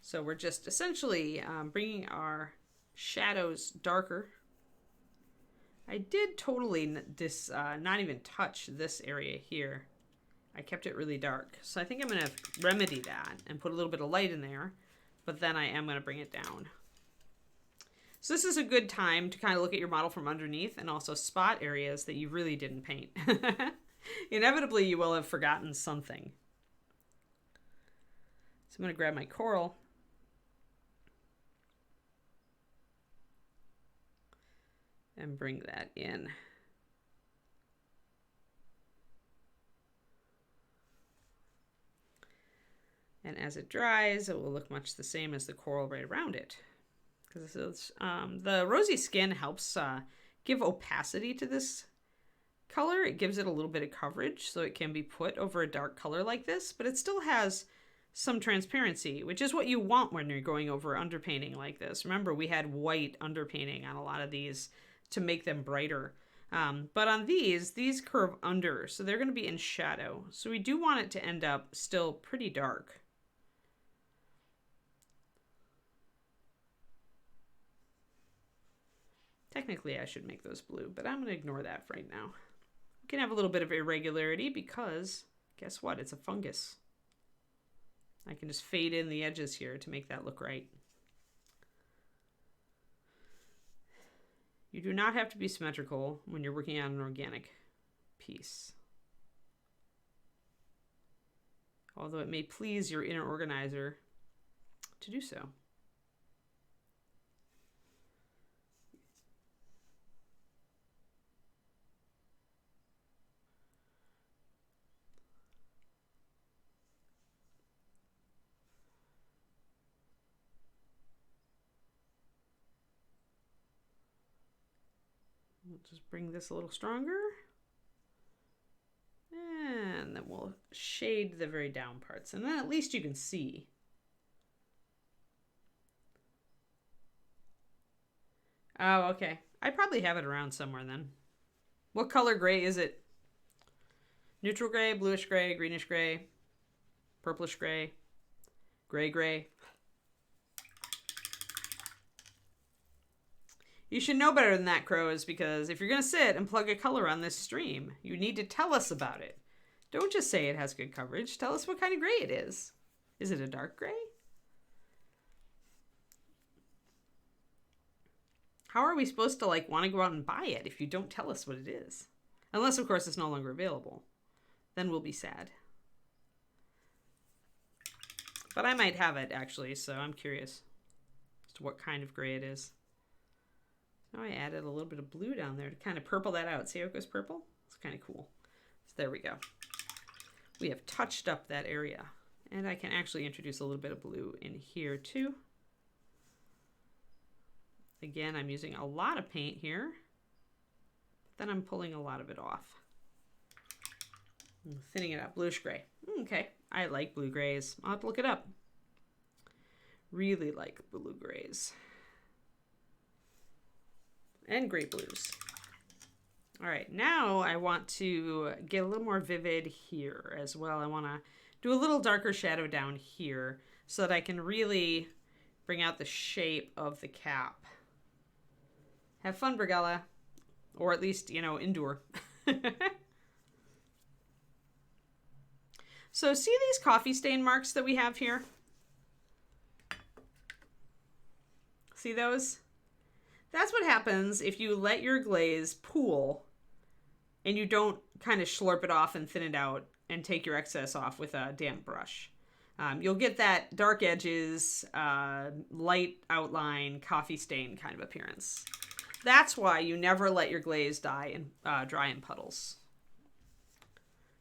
So we're just essentially bringing our shadows darker. I did totally not even touch this area here. I kept it really dark. So I think I'm going to remedy that and put a little bit of light in there, but then I am going to bring it down. So this is a good time to kind of look at your model from underneath and also spot areas that you really didn't paint. Inevitably, you will have forgotten something. So I'm going to grab my coral and bring that in. And as it dries, it will look much the same as the coral right around it. Because the rosy skin helps give opacity to this color. It gives it a little bit of coverage, so it can be put over a dark color like this, but it still has some transparency, which is what you want when you're going over underpainting like this. Remember, we had white underpainting on a lot of these to make them brighter. But on these curve under, so they're going to be in shadow. So we do want it to end up still pretty dark. Technically, I should make those blue, but I'm going to ignore that for right now. We can have a little bit of irregularity because, guess what? It's a fungus. I can just fade in the edges here to make that look right. You do not have to be symmetrical when you're working on an organic piece. Although it may please your inner organizer to do so. We'll just bring this a little stronger. And then we'll shade the very down parts. And then at least you can see. Oh, okay. I probably have it around somewhere then. What color gray is it? Neutral gray, bluish gray, greenish gray, purplish gray, gray gray. You should know better than that, Crows, because if you're going to sit and plug a color on this stream, you need to tell us about it. Don't just say it has good coverage. Tell us what kind of gray it is. Is it a dark gray? How are we supposed to want to go out and buy it if you don't tell us what it is? Unless, of course, it's no longer available. Then we'll be sad. But I might have it, actually, so I'm curious as to what kind of gray it is. Now I added a little bit of blue down there to kind of purple that out. See how it goes purple? It's kind of cool. So there we go. We have touched up that area. And I can actually introduce a little bit of blue in here too. Again, I'm using a lot of paint here. Then I'm pulling a lot of it off. I'm thinning it up. Bluish gray. Okay. I like blue grays. I'll have to look it up. Really like blue grays. And gray blues. All right, now I want to get a little more vivid here as well. I want to do a little darker shadow down here so that I can really bring out the shape of the cap. Have fun, Brigella. Or at least, endure. So see these coffee stain marks that we have here? See those? That's what happens if you let your glaze pool and you don't kind of slurp it off and thin it out and take your excess off with a damp brush. You'll get that dark edges, light outline, coffee stain kind of appearance. That's why you never let your glaze dry in puddles.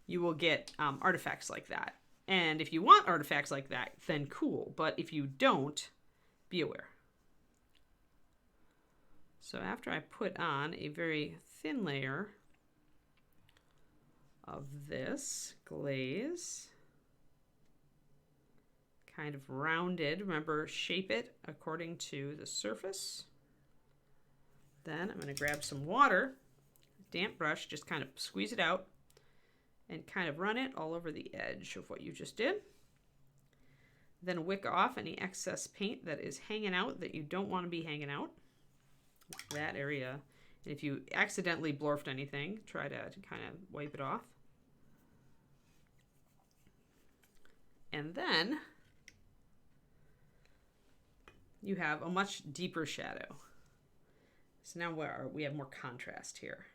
You will get artifacts like that. And if you want artifacts like that, then cool. But if you don't, be aware. So after I put on a very thin layer of this glaze, kind of rounded, remember, shape it according to the surface. Then I'm going to grab some water, damp brush, just kind of squeeze it out and kind of run it all over the edge of what you just did. Then wick off any excess paint that is hanging out that you don't want to be hanging out. That area. And if you accidentally blorfed anything, try to kind of wipe it off. And then you have a much deeper shadow. So now we have more contrast here,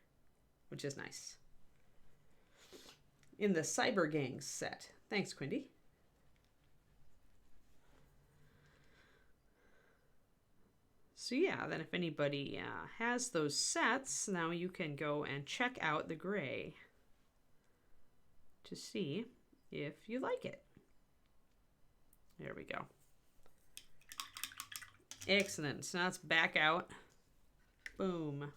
which is nice. In the Cyber Gang set. Thanks, Quindy. So yeah, then if anybody has those sets, now you can go and check out the gray to see if you like it. There we go. Excellent. So now it's back out. Boom.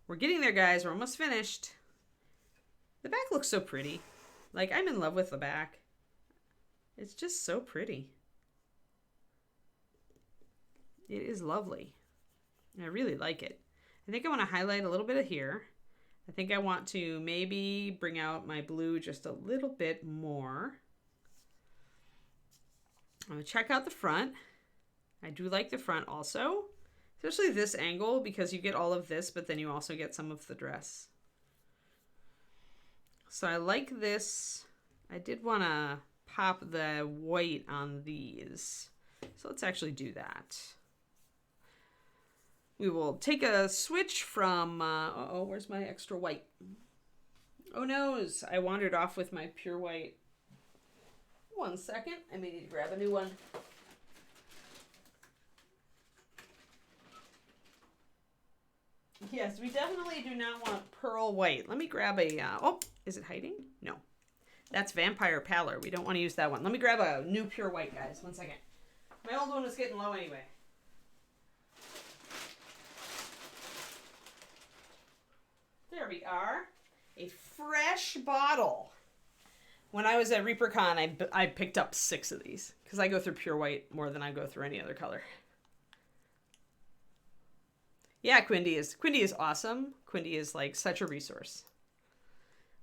We're getting there, guys. We're almost finished. The back looks so pretty. I'm in love with the back. It's just so pretty. It is lovely. I really like it. I think I want to highlight a little bit of here. I think I want to maybe bring out my blue just a little bit more. I'm going to check out the front. I do like the front also, especially this angle because you get all of this, but then you also get some of the dress. So I like this. I did want to pop the white on these. So let's actually do that. We will take a switch from, where's my extra white? Oh noes, I wandered off with my pure white. 1 second, I may need to grab a new one. Yes, we definitely do not want pearl white. Let me grab a, is it hiding? No. That's Vampire Pallor. We don't want to use that one. Let me grab a new pure white, guys. 1 second. My old one was getting low anyway. There we are. A fresh bottle. When I was at ReaperCon, I picked up 6 of these because I go through pure white more than I go through any other color. Yeah, Quindy is awesome. Quindy is like such a resource.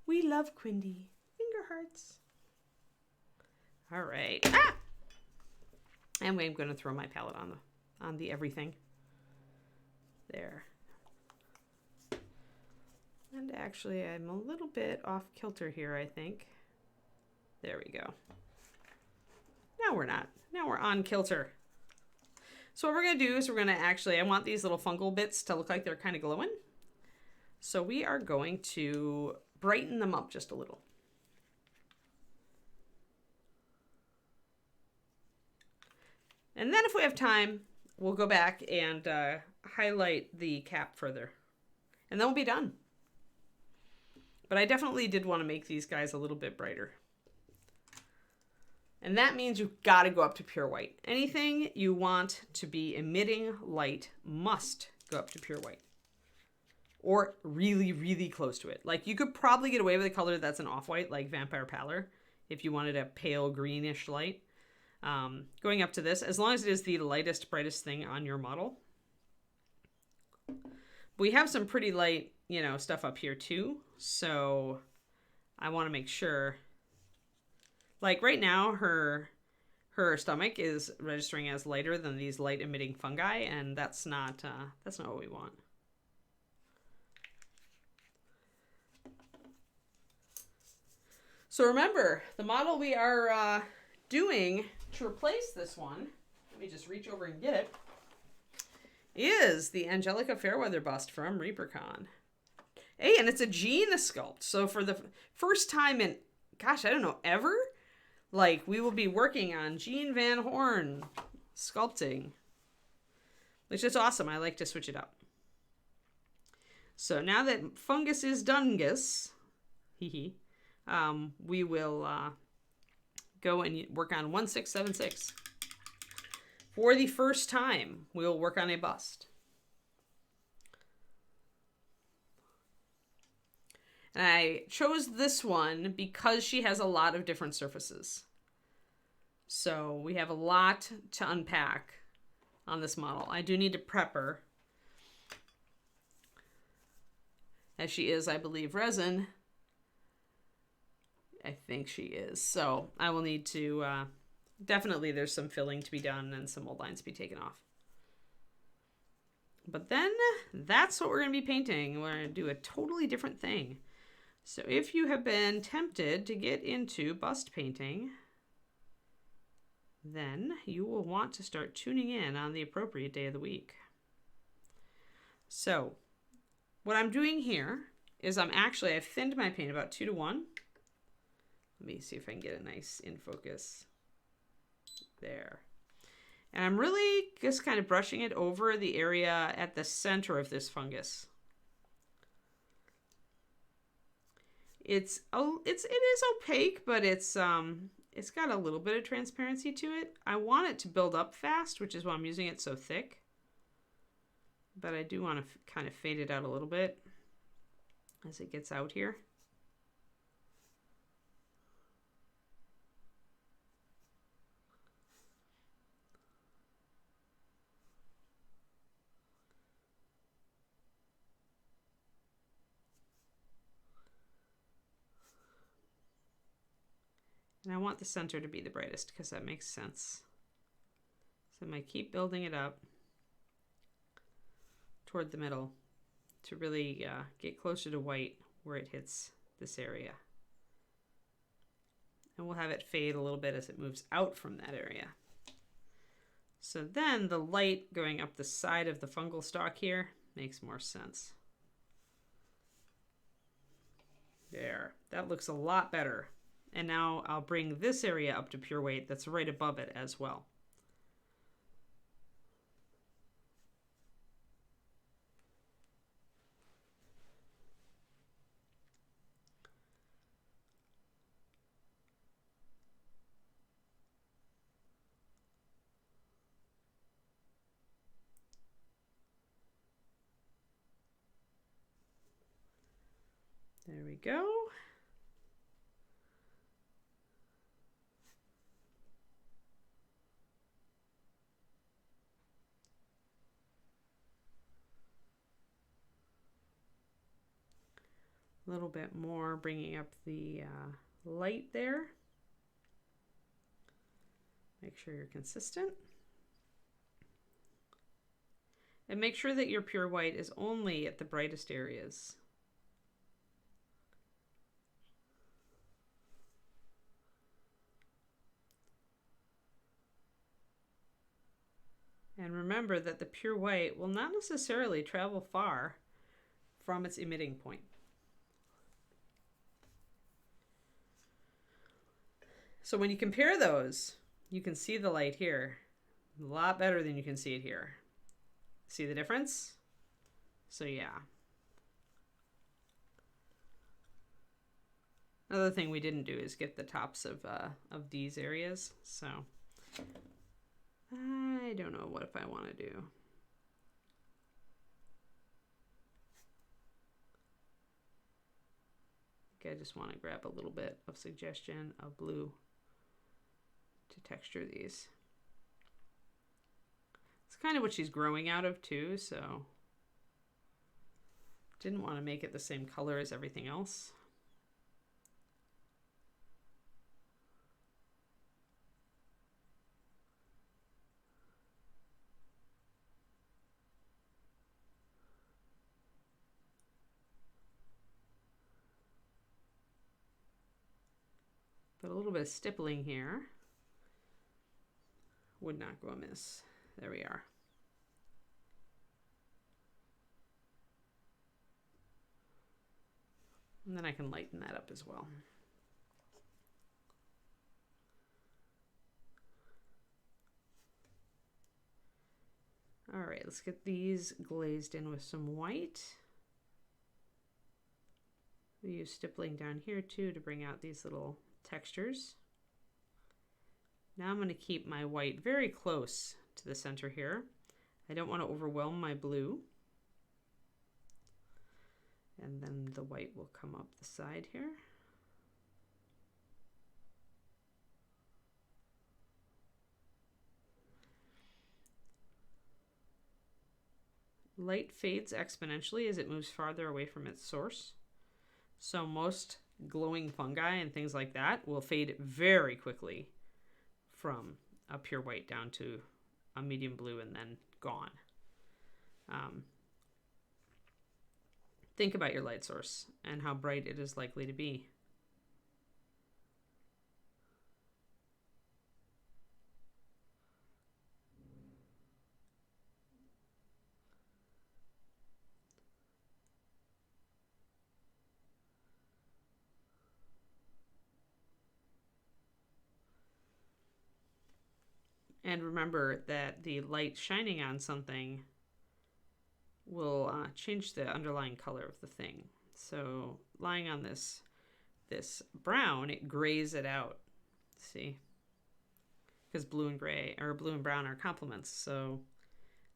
We love Quindy. Finger hearts. All right. Ah! And I'm going to throw my palette on the everything. There. And actually, I'm a little bit off kilter here, I think. There we go. Now we're not. Now we're on kilter. So what we're going to do is we're going to actually, I want these little fungal bits to look like they're kind of glowing. So we are going to brighten them up just a little. And then if we have time, we'll go back and highlight the cap further. And then we'll be done. But I definitely did want to make these guys a little bit brighter. And that means you've got to go up to pure white. Anything you want to be emitting light must go up to pure white. Or really, really close to it. Like you could probably get away with a color that's an off-white, like Vampire Pallor, if you wanted a pale greenish light. Going up to this, as long as it is the lightest, brightest thing on your model. We have some pretty light, stuff up here too. So I want to make sure, like right now, her stomach is registering as lighter than these light emitting fungi, and that's not what we want. So remember, the model we are doing to replace this one, let me just reach over and get it, is the Angelica Fairweather bust from ReaperCon. Hey, and it's a Jean sculpt. So for the first time in, gosh, I don't know, ever, like we will be working on Jean Van Horn sculpting, which is awesome. I like to switch it up. So now that fungus is dungus, we will go and work on 1676. For the first time, we will work on a bust. And I chose this one because she has a lot of different surfaces. So we have a lot to unpack on this model. I do need to prep her, as she is, I believe, resin. I think she is. So I will need to, definitely there's some filling to be done and some old lines to be taken off. But then that's what we're going to be painting. We're going to do a totally different thing. So if you have been tempted to get into bust painting, then you will want to start tuning in on the appropriate day of the week. So what I'm doing here is I've thinned my paint about 2 to 1. Let me see if I can get a nice in focus there. And I'm really just kind of brushing it over the area at the center of this fungus. It is opaque, but it's got a little bit of transparency to it. I want it to build up fast, which is why I'm using it so thick. But I do want to kind of fade it out a little bit as it gets out here. And I want the center to be the brightest because that makes sense. So I'm going to keep building it up toward the middle to really get closer to white where it hits this area. And we'll have it fade a little bit as it moves out from that area. So then the light going up the side of the fungal stalk here makes more sense. There, that looks a lot better. And now I'll bring this area up to pure white that's right above it as well. There we go. A little bit more, bringing up the light there. Make sure you're consistent. And make sure that your pure white is only at the brightest areas. And remember that the pure white will not necessarily travel far from its emitting point. So when you compare those, you can see the light here a lot better than you can see it here. See the difference? So yeah. Another thing we didn't do is get the tops of these areas. So I don't know what if I want to do. I think I just want to grab a little bit of suggestion of blue to texture these. It's kind of what she's growing out of too, so didn't want to make it the same color as everything else. But a little bit of stippling here would not go amiss. There we are. And then I can lighten that up as well. All right, let's get these glazed in with some white. We use stippling down here too to bring out these little textures. Now I'm going to keep my white very close to the center here. I don't want to overwhelm my blue. And then the white will come up the side here. Light fades exponentially as it moves farther away from its source. So most glowing fungi and things like that will fade very quickly from a pure white down to a medium blue and then gone. Think about your light source and how bright it is likely to be. And remember that the light shining on something will change the underlying color of the thing. So lying on this brown, it grays it out. See? Because blue and gray, or blue and brown are complements, so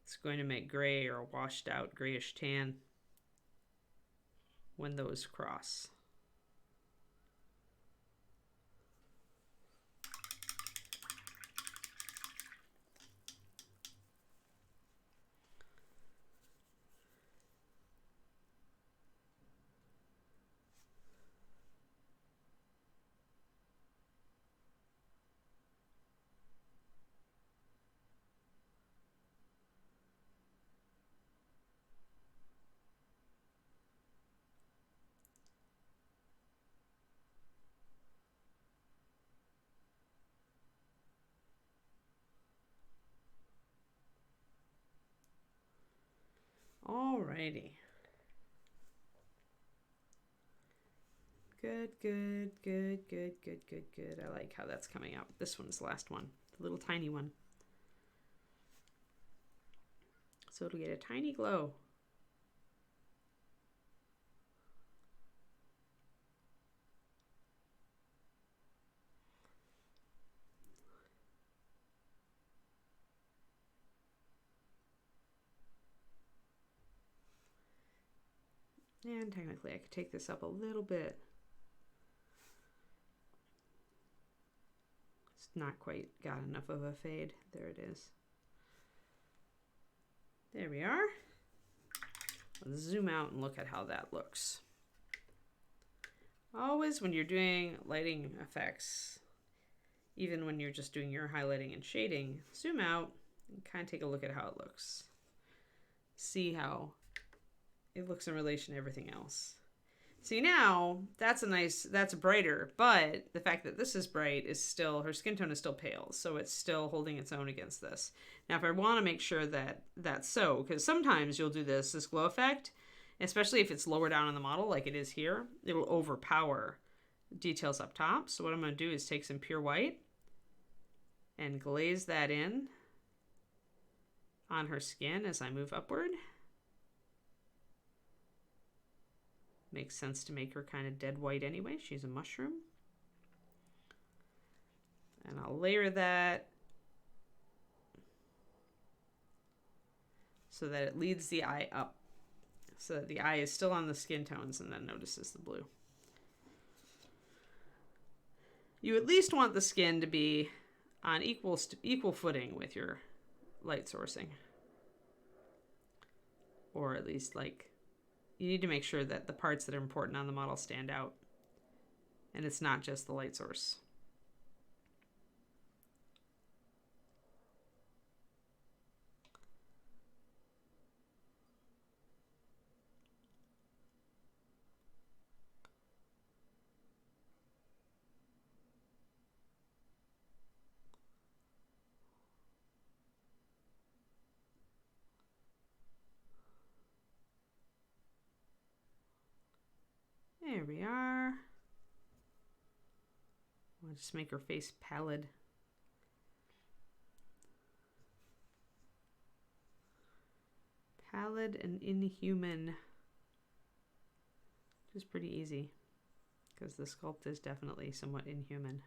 it's going to make gray or washed out grayish tan when those cross. Alrighty. Good, good, good, good, good, good, good. I like how that's coming out. This one's the last one, the little tiny one. So it'll get a tiny glow. And technically I could take this up a little bit. It's not quite got enough of a fade. There it is. There we are. Let's zoom out and look at how that looks. Always when you're doing lighting effects, even when you're just doing your highlighting and shading, zoom out and kind of take a look at how it looks. See how it looks in relation to everything else. See, now that's brighter, but the fact that this is bright is still, her skin tone is still pale, so it's still holding its own against this. Now, if I want to make sure that that's so, because sometimes you'll do this glow effect, especially if it's lower down on the model like it is here, it'll overpower details up top. So what I'm going to do is take some pure white and glaze that in on her skin as I move upward. Makes sense to make her kind of dead white anyway. She's a mushroom. And I'll layer that so that it leads the eye up. So that the eye is still on the skin tones and then notices the blue. You at least want the skin to be on equal footing with your light sourcing. Or at least like, you need to make sure that the parts that are important on the model stand out. And it's not just the light source. There we are. I'll just make her face pallid. Pallid and inhuman. Which is pretty easy, because the sculpt is definitely somewhat inhuman.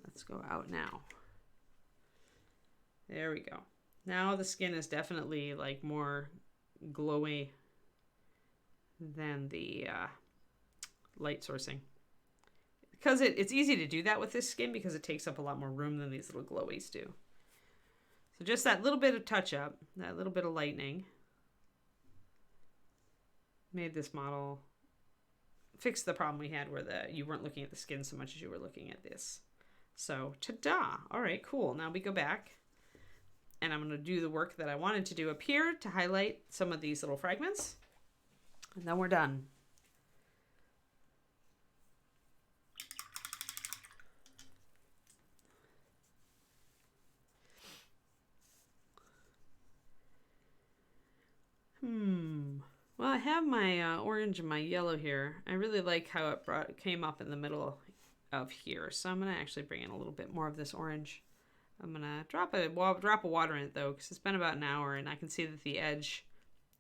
Let's go out now. There we go. Now the skin is definitely like more glowy than the light sourcing. Because it's easy to do that with this skin because it takes up a lot more room than these little glowies do. So just that little bit of touch up, that little bit of lightening made this model, fix the problem we had where you weren't looking at the skin so much as you were looking at this. So, ta-da! All right, cool. Now we go back, and I'm going to do the work that I wanted to do up here to highlight some of these little fragments, and then we're done. Well, I have my orange and my yellow here. I really like how it came up in the middle of here, so I'm going to actually bring in a little bit more of this orange. I'm going to drop a water in it though, because it's been about an hour and I can see that the edge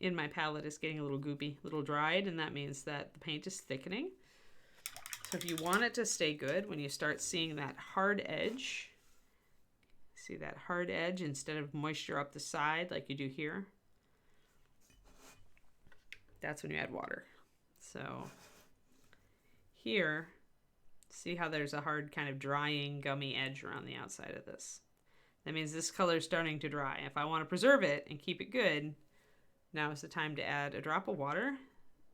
in my palette is getting a little goopy, a little dried, and that means that the paint is thickening. So if you want it to stay good, when you start seeing that hard edge, see that hard edge instead of moisture up the side like you do here, that's when you add water. So here, see how there's a hard kind of drying gummy edge around the outside of this. That means this color is starting to dry. If I want to preserve it and keep it good, now is the time to add a drop of water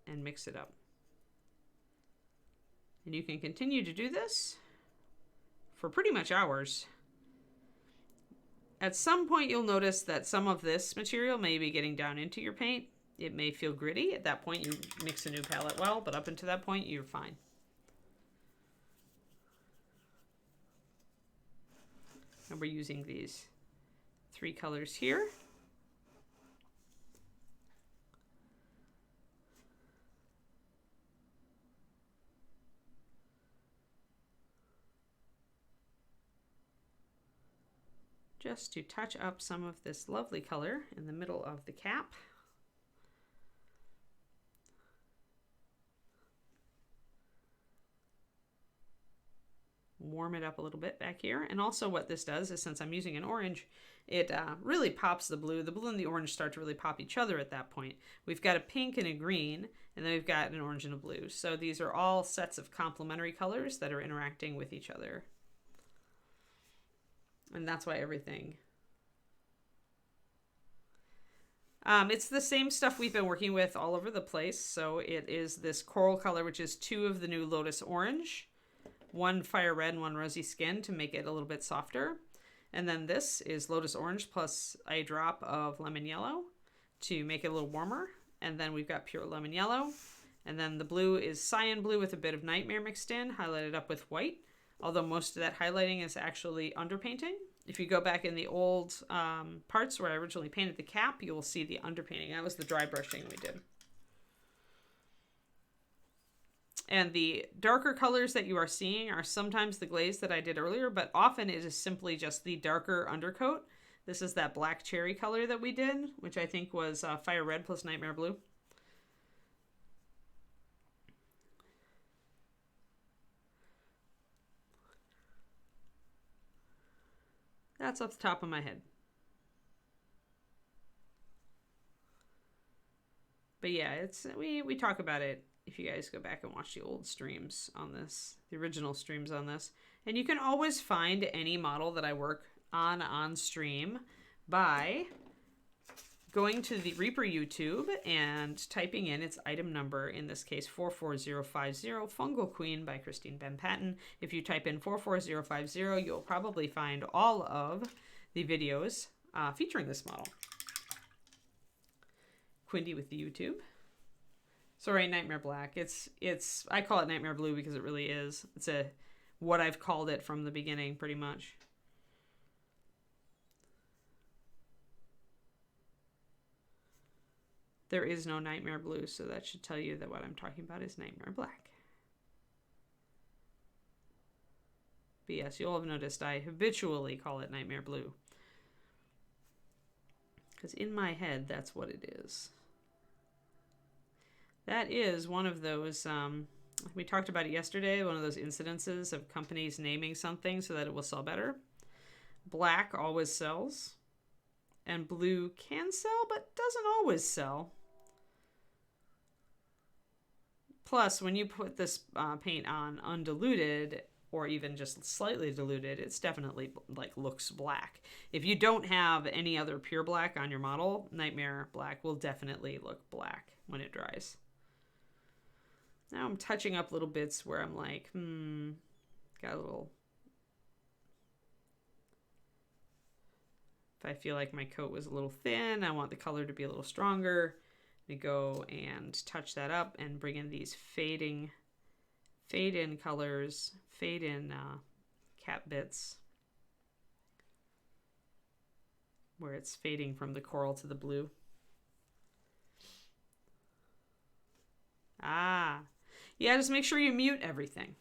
and mix it up. And you can continue to do this for pretty much hours. At some point you'll notice that some of this material may be getting down into your paint. It may feel gritty. At that point, you mix a new palette well, but up until that point, you're fine. And we're using these 3 colors here. Just to touch up some of this lovely color in the middle of the cap. Warm it up a little bit back here. And also what this does is, since I'm using an orange, it really pops the blue. The blue and the orange start to really pop each other at that point. We've got a pink and a green, and then we've got an orange and a blue. So these are all sets of complementary colors that are interacting with each other. And that's why everything... it's the same stuff we've been working with all over the place. So it is this coral color, which is 2 of the new Lotus Orange, 1 Fire Red and 1 Rosy Skin to make it a little bit softer. And then this is Lotus Orange plus a drop of Lemon Yellow to make it a little warmer. And then we've got Pure Lemon Yellow. And then the blue is Cyan Blue with a bit of Nightmare mixed in, highlighted up with white. Although most of that highlighting is actually underpainting. If you go back in the old parts where I originally painted the cap, you will see the underpainting. That was the dry brushing we did. And the darker colors that you are seeing are sometimes the glaze that I did earlier, but often it is simply just the darker undercoat. This is that black cherry color that we did, which I think was Fire Red plus Nightmare Blue. That's off the top of my head. But yeah, it's we talk about it if you guys go back and watch the old streams on this, the original streams on this. And you can always find any model that I work on stream by going to the Reaper YouTube and typing in its item number, in this case 44050, Fungal Queen by Christine Ben Patton. If you type in 44050, you'll probably find all of the videos featuring this model. Quindy with the YouTube. Sorry, Nightmare Black. It's I call it Nightmare Blue because it really is. It's what I've called it from the beginning, pretty much. There is no Nightmare Blue, so that should tell you that what I'm talking about is Nightmare Black. But yes, you'll have noticed I habitually call it Nightmare Blue. Because in my head, that's what it is. That is one of those, we talked about it yesterday, one of those incidences of companies naming something so that it will sell better. Black always sells. And blue can sell, but doesn't always sell. Plus, when you put this paint on undiluted, or even just slightly diluted, it's definitely like looks black. If you don't have any other pure black on your model, Nightmare Black will definitely look black when it dries. Now I'm touching up little bits where I'm like, got a little... If I feel like my coat was a little thin, I want the color to be a little stronger. We go and touch that up and bring in these fade in colors, fade in cap bits, where it's fading from the coral to the blue. Yeah, just make sure you mute everything.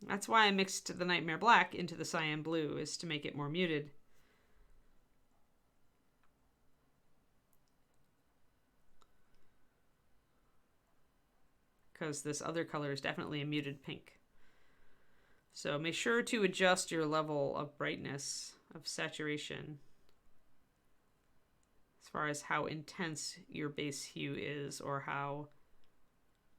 That's why I mixed the Nightmare Black into the Cyan Blue, is to make it more muted. Because this other color is definitely a muted pink. So make sure to adjust your level of brightness, of saturation, as far as how intense your base hue is, or how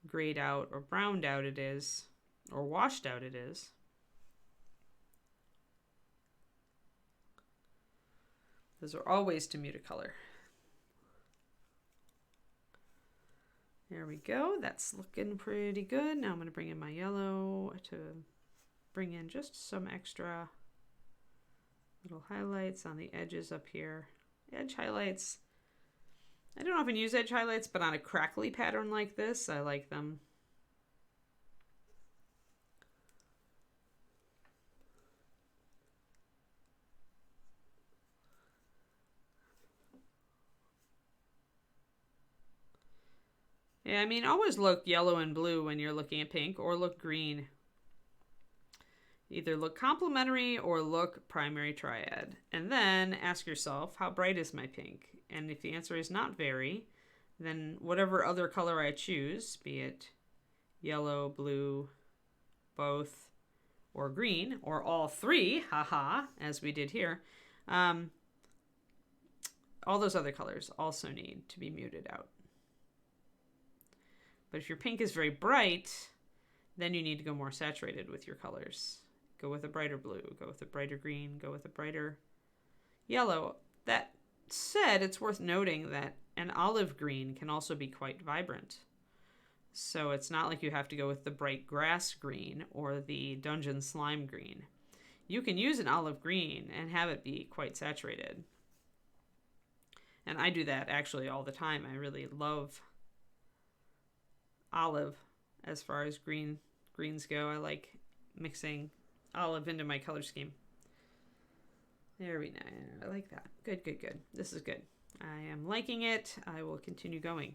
grayed out or browned out it is, or washed out it is. Those are all ways to mute a color. There we go. That's looking pretty good. Now I'm going to bring in my yellow to bring in just some extra little highlights on the edges up here. Edge highlights I don't often use edge highlights, but on a crackly pattern like this, I like them. Yeah, I mean, always look yellow and blue when you're looking at pink, or look green. Either look complementary or look primary triad. And then ask yourself, how bright is my pink? And if the answer is not very, then whatever other color I choose, be it yellow, blue, both, or green, or all three, haha, as we did here, all those other colors also need to be muted out. But if your pink is very bright, then you need to go more saturated with your colors. Go with a brighter blue, go with a brighter green, go with a brighter yellow. That said, it's worth noting that an olive green can also be quite vibrant. So it's not like you have to go with the bright grass green or the dungeon slime green. You can use an olive green and have it be quite saturated. And I do that actually all the time. I really love olive as far as greens go. I like mixing olive into my color scheme. There we go. I like that. Good, good, good. This is good. I am liking it. I will continue going.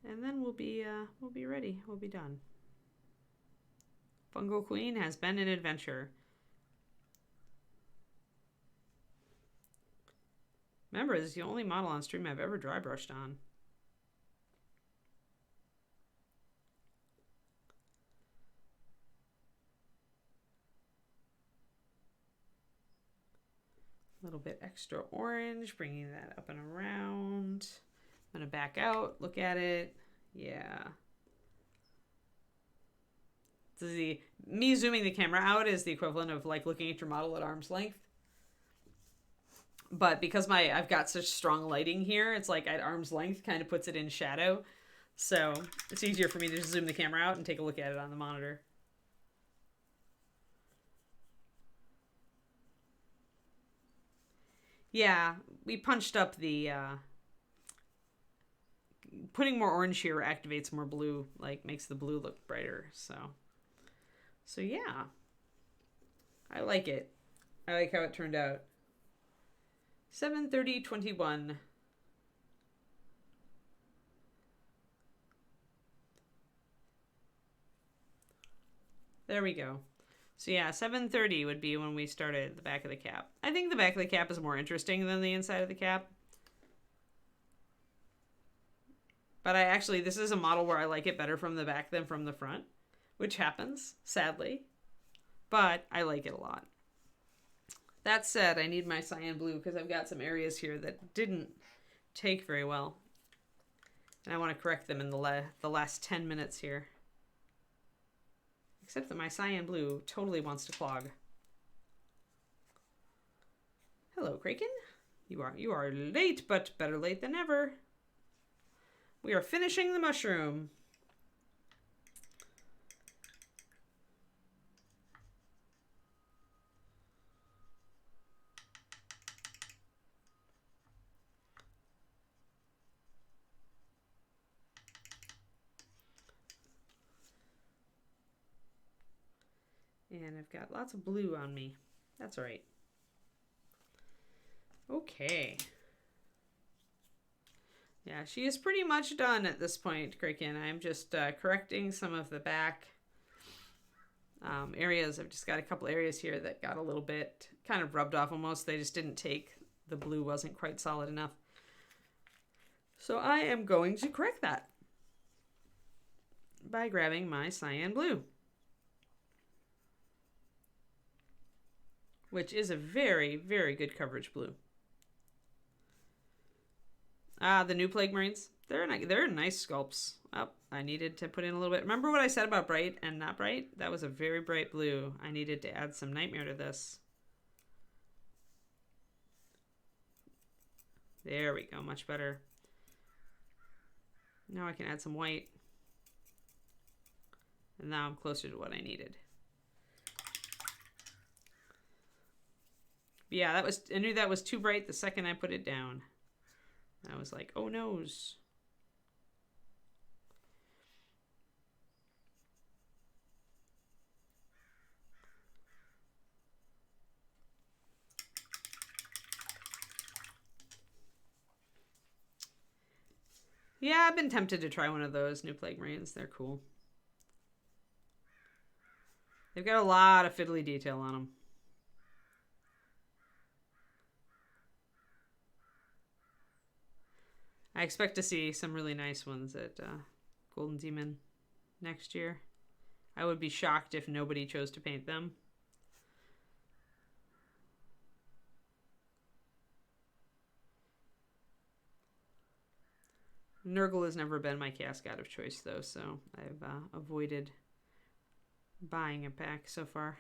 And then we'll be ready. We'll be done. Fungal Queen has been an adventure. Remember, this is the only model on stream I've ever dry brushed on. A little bit extra orange, bringing that up and around. I'm going to back out, look at it. Yeah. Me zooming the camera out is the equivalent of like looking at your model at arm's length. But because I've got such strong lighting here, it's like at arm's length kind of puts it in shadow. So it's easier for me to just zoom the camera out and take a look at it on the monitor. Yeah, we punched up the... putting more orange here activates more blue, like makes the blue look brighter. So yeah. I like it. I like how it turned out. 7:30:21. There we go. So yeah, 7:30 would be when we started the back of the cap. I think the back of the cap is more interesting than the inside of the cap. But this is a model where I like it better from the back than from the front, which happens, sadly. But I like it a lot. That said, I need my cyan blue because I've got some areas here that didn't take very well. And I want to correct them in the last 10 minutes here. Except that my cyan blue totally wants to clog. Hello, Kraken. You are late, but better late than never. We are finishing the mushroom. And I've got lots of blue on me. That's all right. Okay. Yeah, she is pretty much done at this point, Kraken. I'm just correcting some of the back areas. I've just got a couple areas here that got a little bit kind of rubbed off almost. They just didn't take. The blue wasn't quite solid enough. So I am going to correct that by grabbing my cyan blue, which is a very, very good coverage blue. The new Plague Marines. They're nice sculpts. Oh, I needed to put in a little bit. Remember what I said about bright and not bright? That was a very bright blue. I needed to add some Nightmare to this. There we go, much better. Now I can add some white. And now I'm closer to what I needed. But yeah, I knew that was too bright the second I put it down. I was like, oh noes. Yeah, I've been tempted to try one of those new Plague Marines. They're cool. They've got a lot of fiddly detail on them. I expect to see some really nice ones at Golden Demon next year. I would be shocked if nobody chose to paint them. Nurgle has never been my Chaos God of choice, though, so I've avoided buying a pack so far.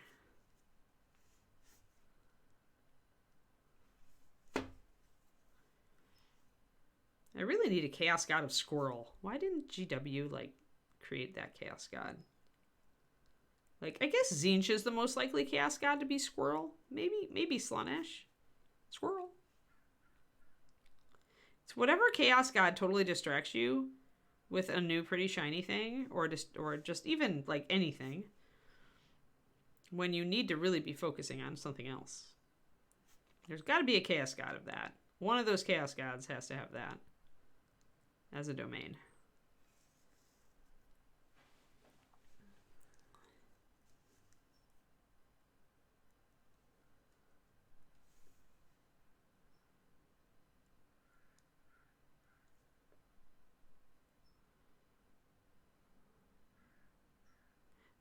I really need a Chaos God of Squirrel. Why didn't GW, like, create that Chaos God? Like, I guess Zinch is the most likely Chaos God to be Squirrel. Maybe Slaanesh. Squirrel. It's whatever Chaos God totally distracts you with a new pretty shiny thing, or just even, like, anything, when you need to really be focusing on something else. There's got to be a Chaos God of that. One of those Chaos Gods has to have that as a domain.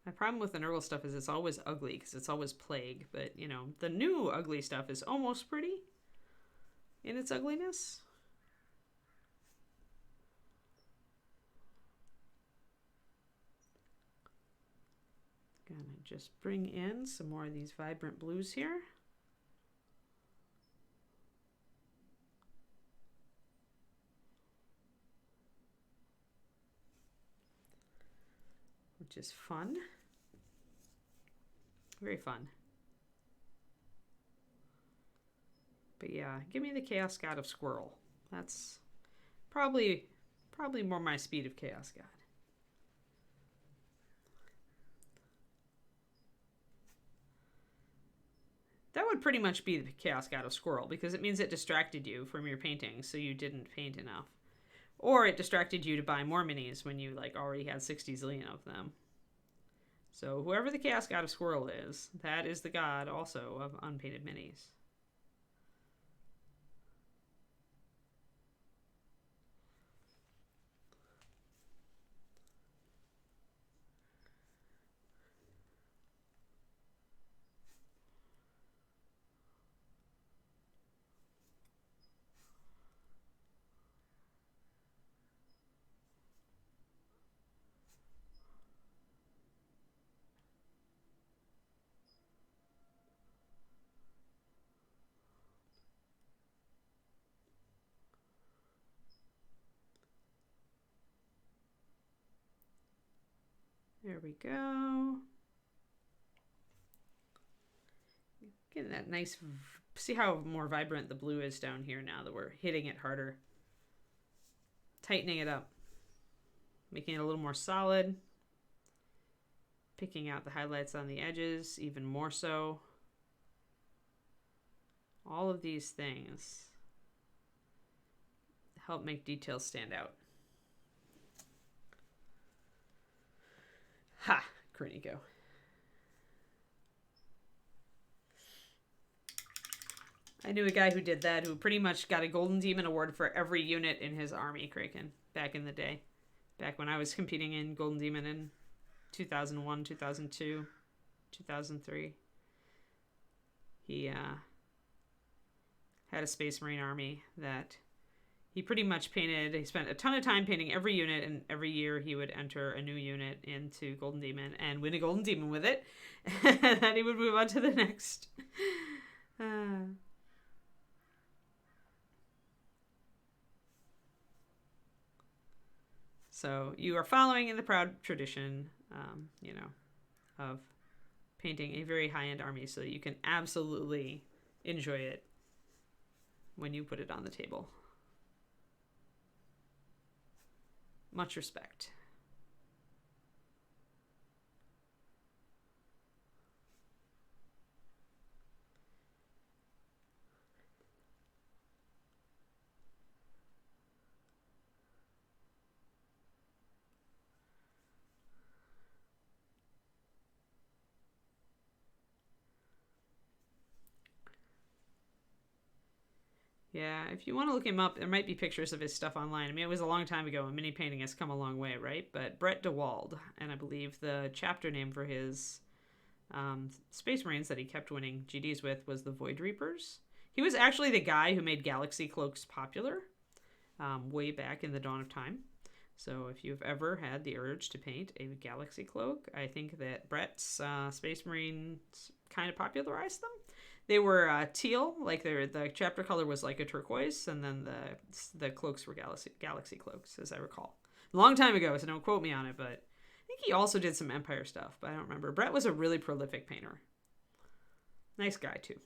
My problem with the Nurgle stuff is it's always ugly because it's always plague. But, you know, the new ugly stuff is almost pretty in its ugliness. Gonna just bring in some more of these vibrant blues here. Which is fun. Very fun. But yeah, give me the Chaos God of Squirrel. That's probably more my speed of Chaos God. That would pretty much be the Chaos God of Squirrel, because it means it distracted you from your painting, so you didn't paint enough. Or it distracted you to buy more minis when you, like, already had 60 zillion of them. So whoever the Chaos God of Squirrel is, that is the god also of unpainted minis. There we go. Getting that nice, see how more vibrant the blue is down here now that we're hitting it harder. Tightening it up. Making it a little more solid. Picking out the highlights on the edges even more so. All of these things help make details stand out. Ha! Crinico. I knew a guy who did that, who pretty much got a Golden Demon award for every unit in his army, Kraken, back in the day. Back when I was competing in Golden Demon in 2001, 2002, 2003. He had a Space Marine army that he pretty much painted. He spent a ton of time painting every unit, and every year he would enter a new unit into Golden Demon and win a Golden Demon with it. And then he would move on to the next. So you are following in the proud tradition, of painting a very high-end army so that you can absolutely enjoy it when you put it on the table. Much respect. Yeah, if you want to look him up, there might be pictures of his stuff online. I mean, it was a long time ago, and mini painting has come a long way, right? But Brett DeWald, and I believe the chapter name for his Space Marines that he kept winning GDs with was the Void Reapers. He was actually the guy who made Galaxy Cloaks popular way back in the dawn of time. So if you've ever had the urge to paint a Galaxy Cloak, I think that Brett's Space Marines kind of popularized them. They were teal, like the chapter color was like a turquoise, and then the cloaks were galaxy cloaks, as I recall. A long time ago, so don't quote me on it, but I think he also did some Empire stuff, but I don't remember. Brett was a really prolific painter. Nice guy, too.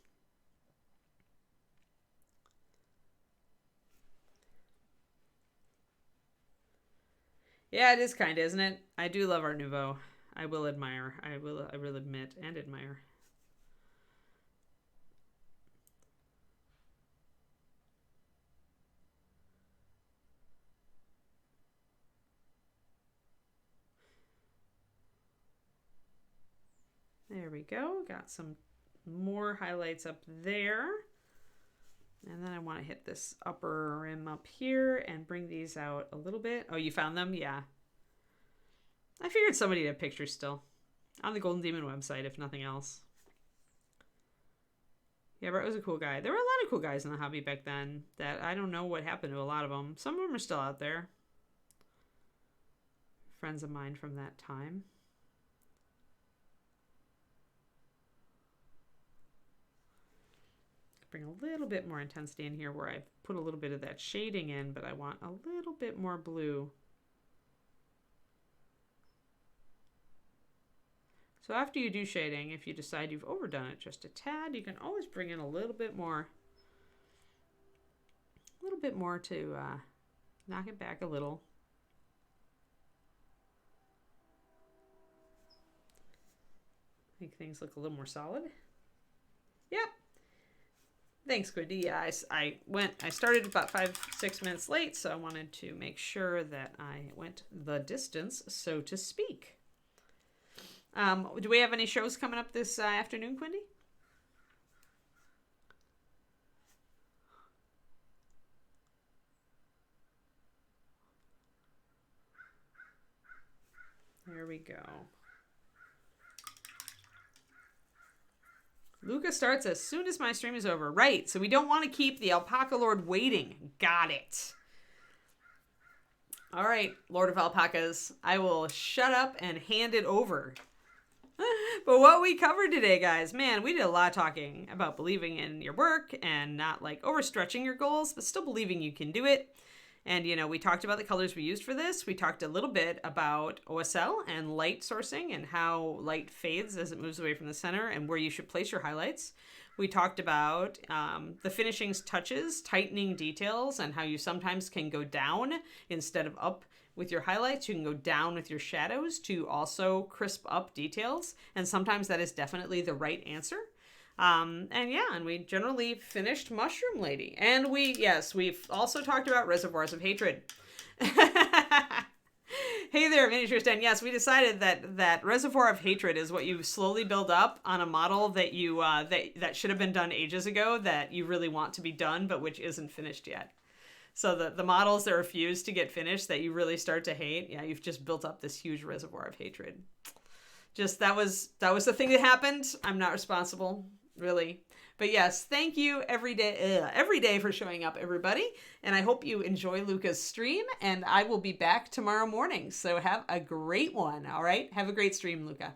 Yeah, it is kind of, isn't it? I do love Art Nouveau. I will admire. I will admit and admire. There we go. Got some more highlights up there. And then I want to hit this upper rim up here and bring these out a little bit. Oh, you found them? Yeah. I figured somebody had pictures still. On the Golden Demon website, if nothing else. Yeah, Brett was a cool guy. There were a lot of cool guys in the hobby back then that I don't know what happened to a lot of them. Some of them are still out there. Friends of mine from that time. Bring a little bit more intensity in here where I've put a little bit of that shading in, but I want a little bit more blue. So after you do shading, if you decide you've overdone it just a tad, you can always bring in a little bit more to knock it back a little. Make things look a little more solid. Yep. Thanks, Quindy. Yeah, I started about 5-6 minutes late, so I wanted to make sure that I went the distance, so to speak. Do we have any shows coming up this afternoon, Quindy? There we go. Luca starts as soon as my stream is over. Right, so we don't want to keep the Alpaca Lord waiting. Got it. All right, Lord of Alpacas, I will shut up and hand it over. But what we covered today, guys, man, we did a lot of talking about believing in your work and not like overstretching your goals, but still believing you can do it. And, you know, we talked about the colors we used for this. We talked a little bit about OSL and light sourcing and how light fades as it moves away from the center and where you should place your highlights. We talked about the finishing touches, tightening details, and how you sometimes can go down instead of up with your highlights. You can go down with your shadows to also crisp up details. And sometimes that is definitely the right answer. And we generally finished Mushroom Lady. And we've also talked about Reservoirs of Hatred. Hey there, Miniatures Den. Yes, we decided that Reservoir of Hatred is what you slowly build up on a model that you that should have been done ages ago, that you really want to be done, but which isn't finished yet. So the models that refuse to get finished that you really start to hate, yeah, you've just built up this huge Reservoir of Hatred. Just that was the thing that happened. I'm not responsible, really. But yes, thank you every day for showing up, everybody. And I hope you enjoy Luca's stream. And I will be back tomorrow morning. So have a great one. All right. Have a great stream, Luca.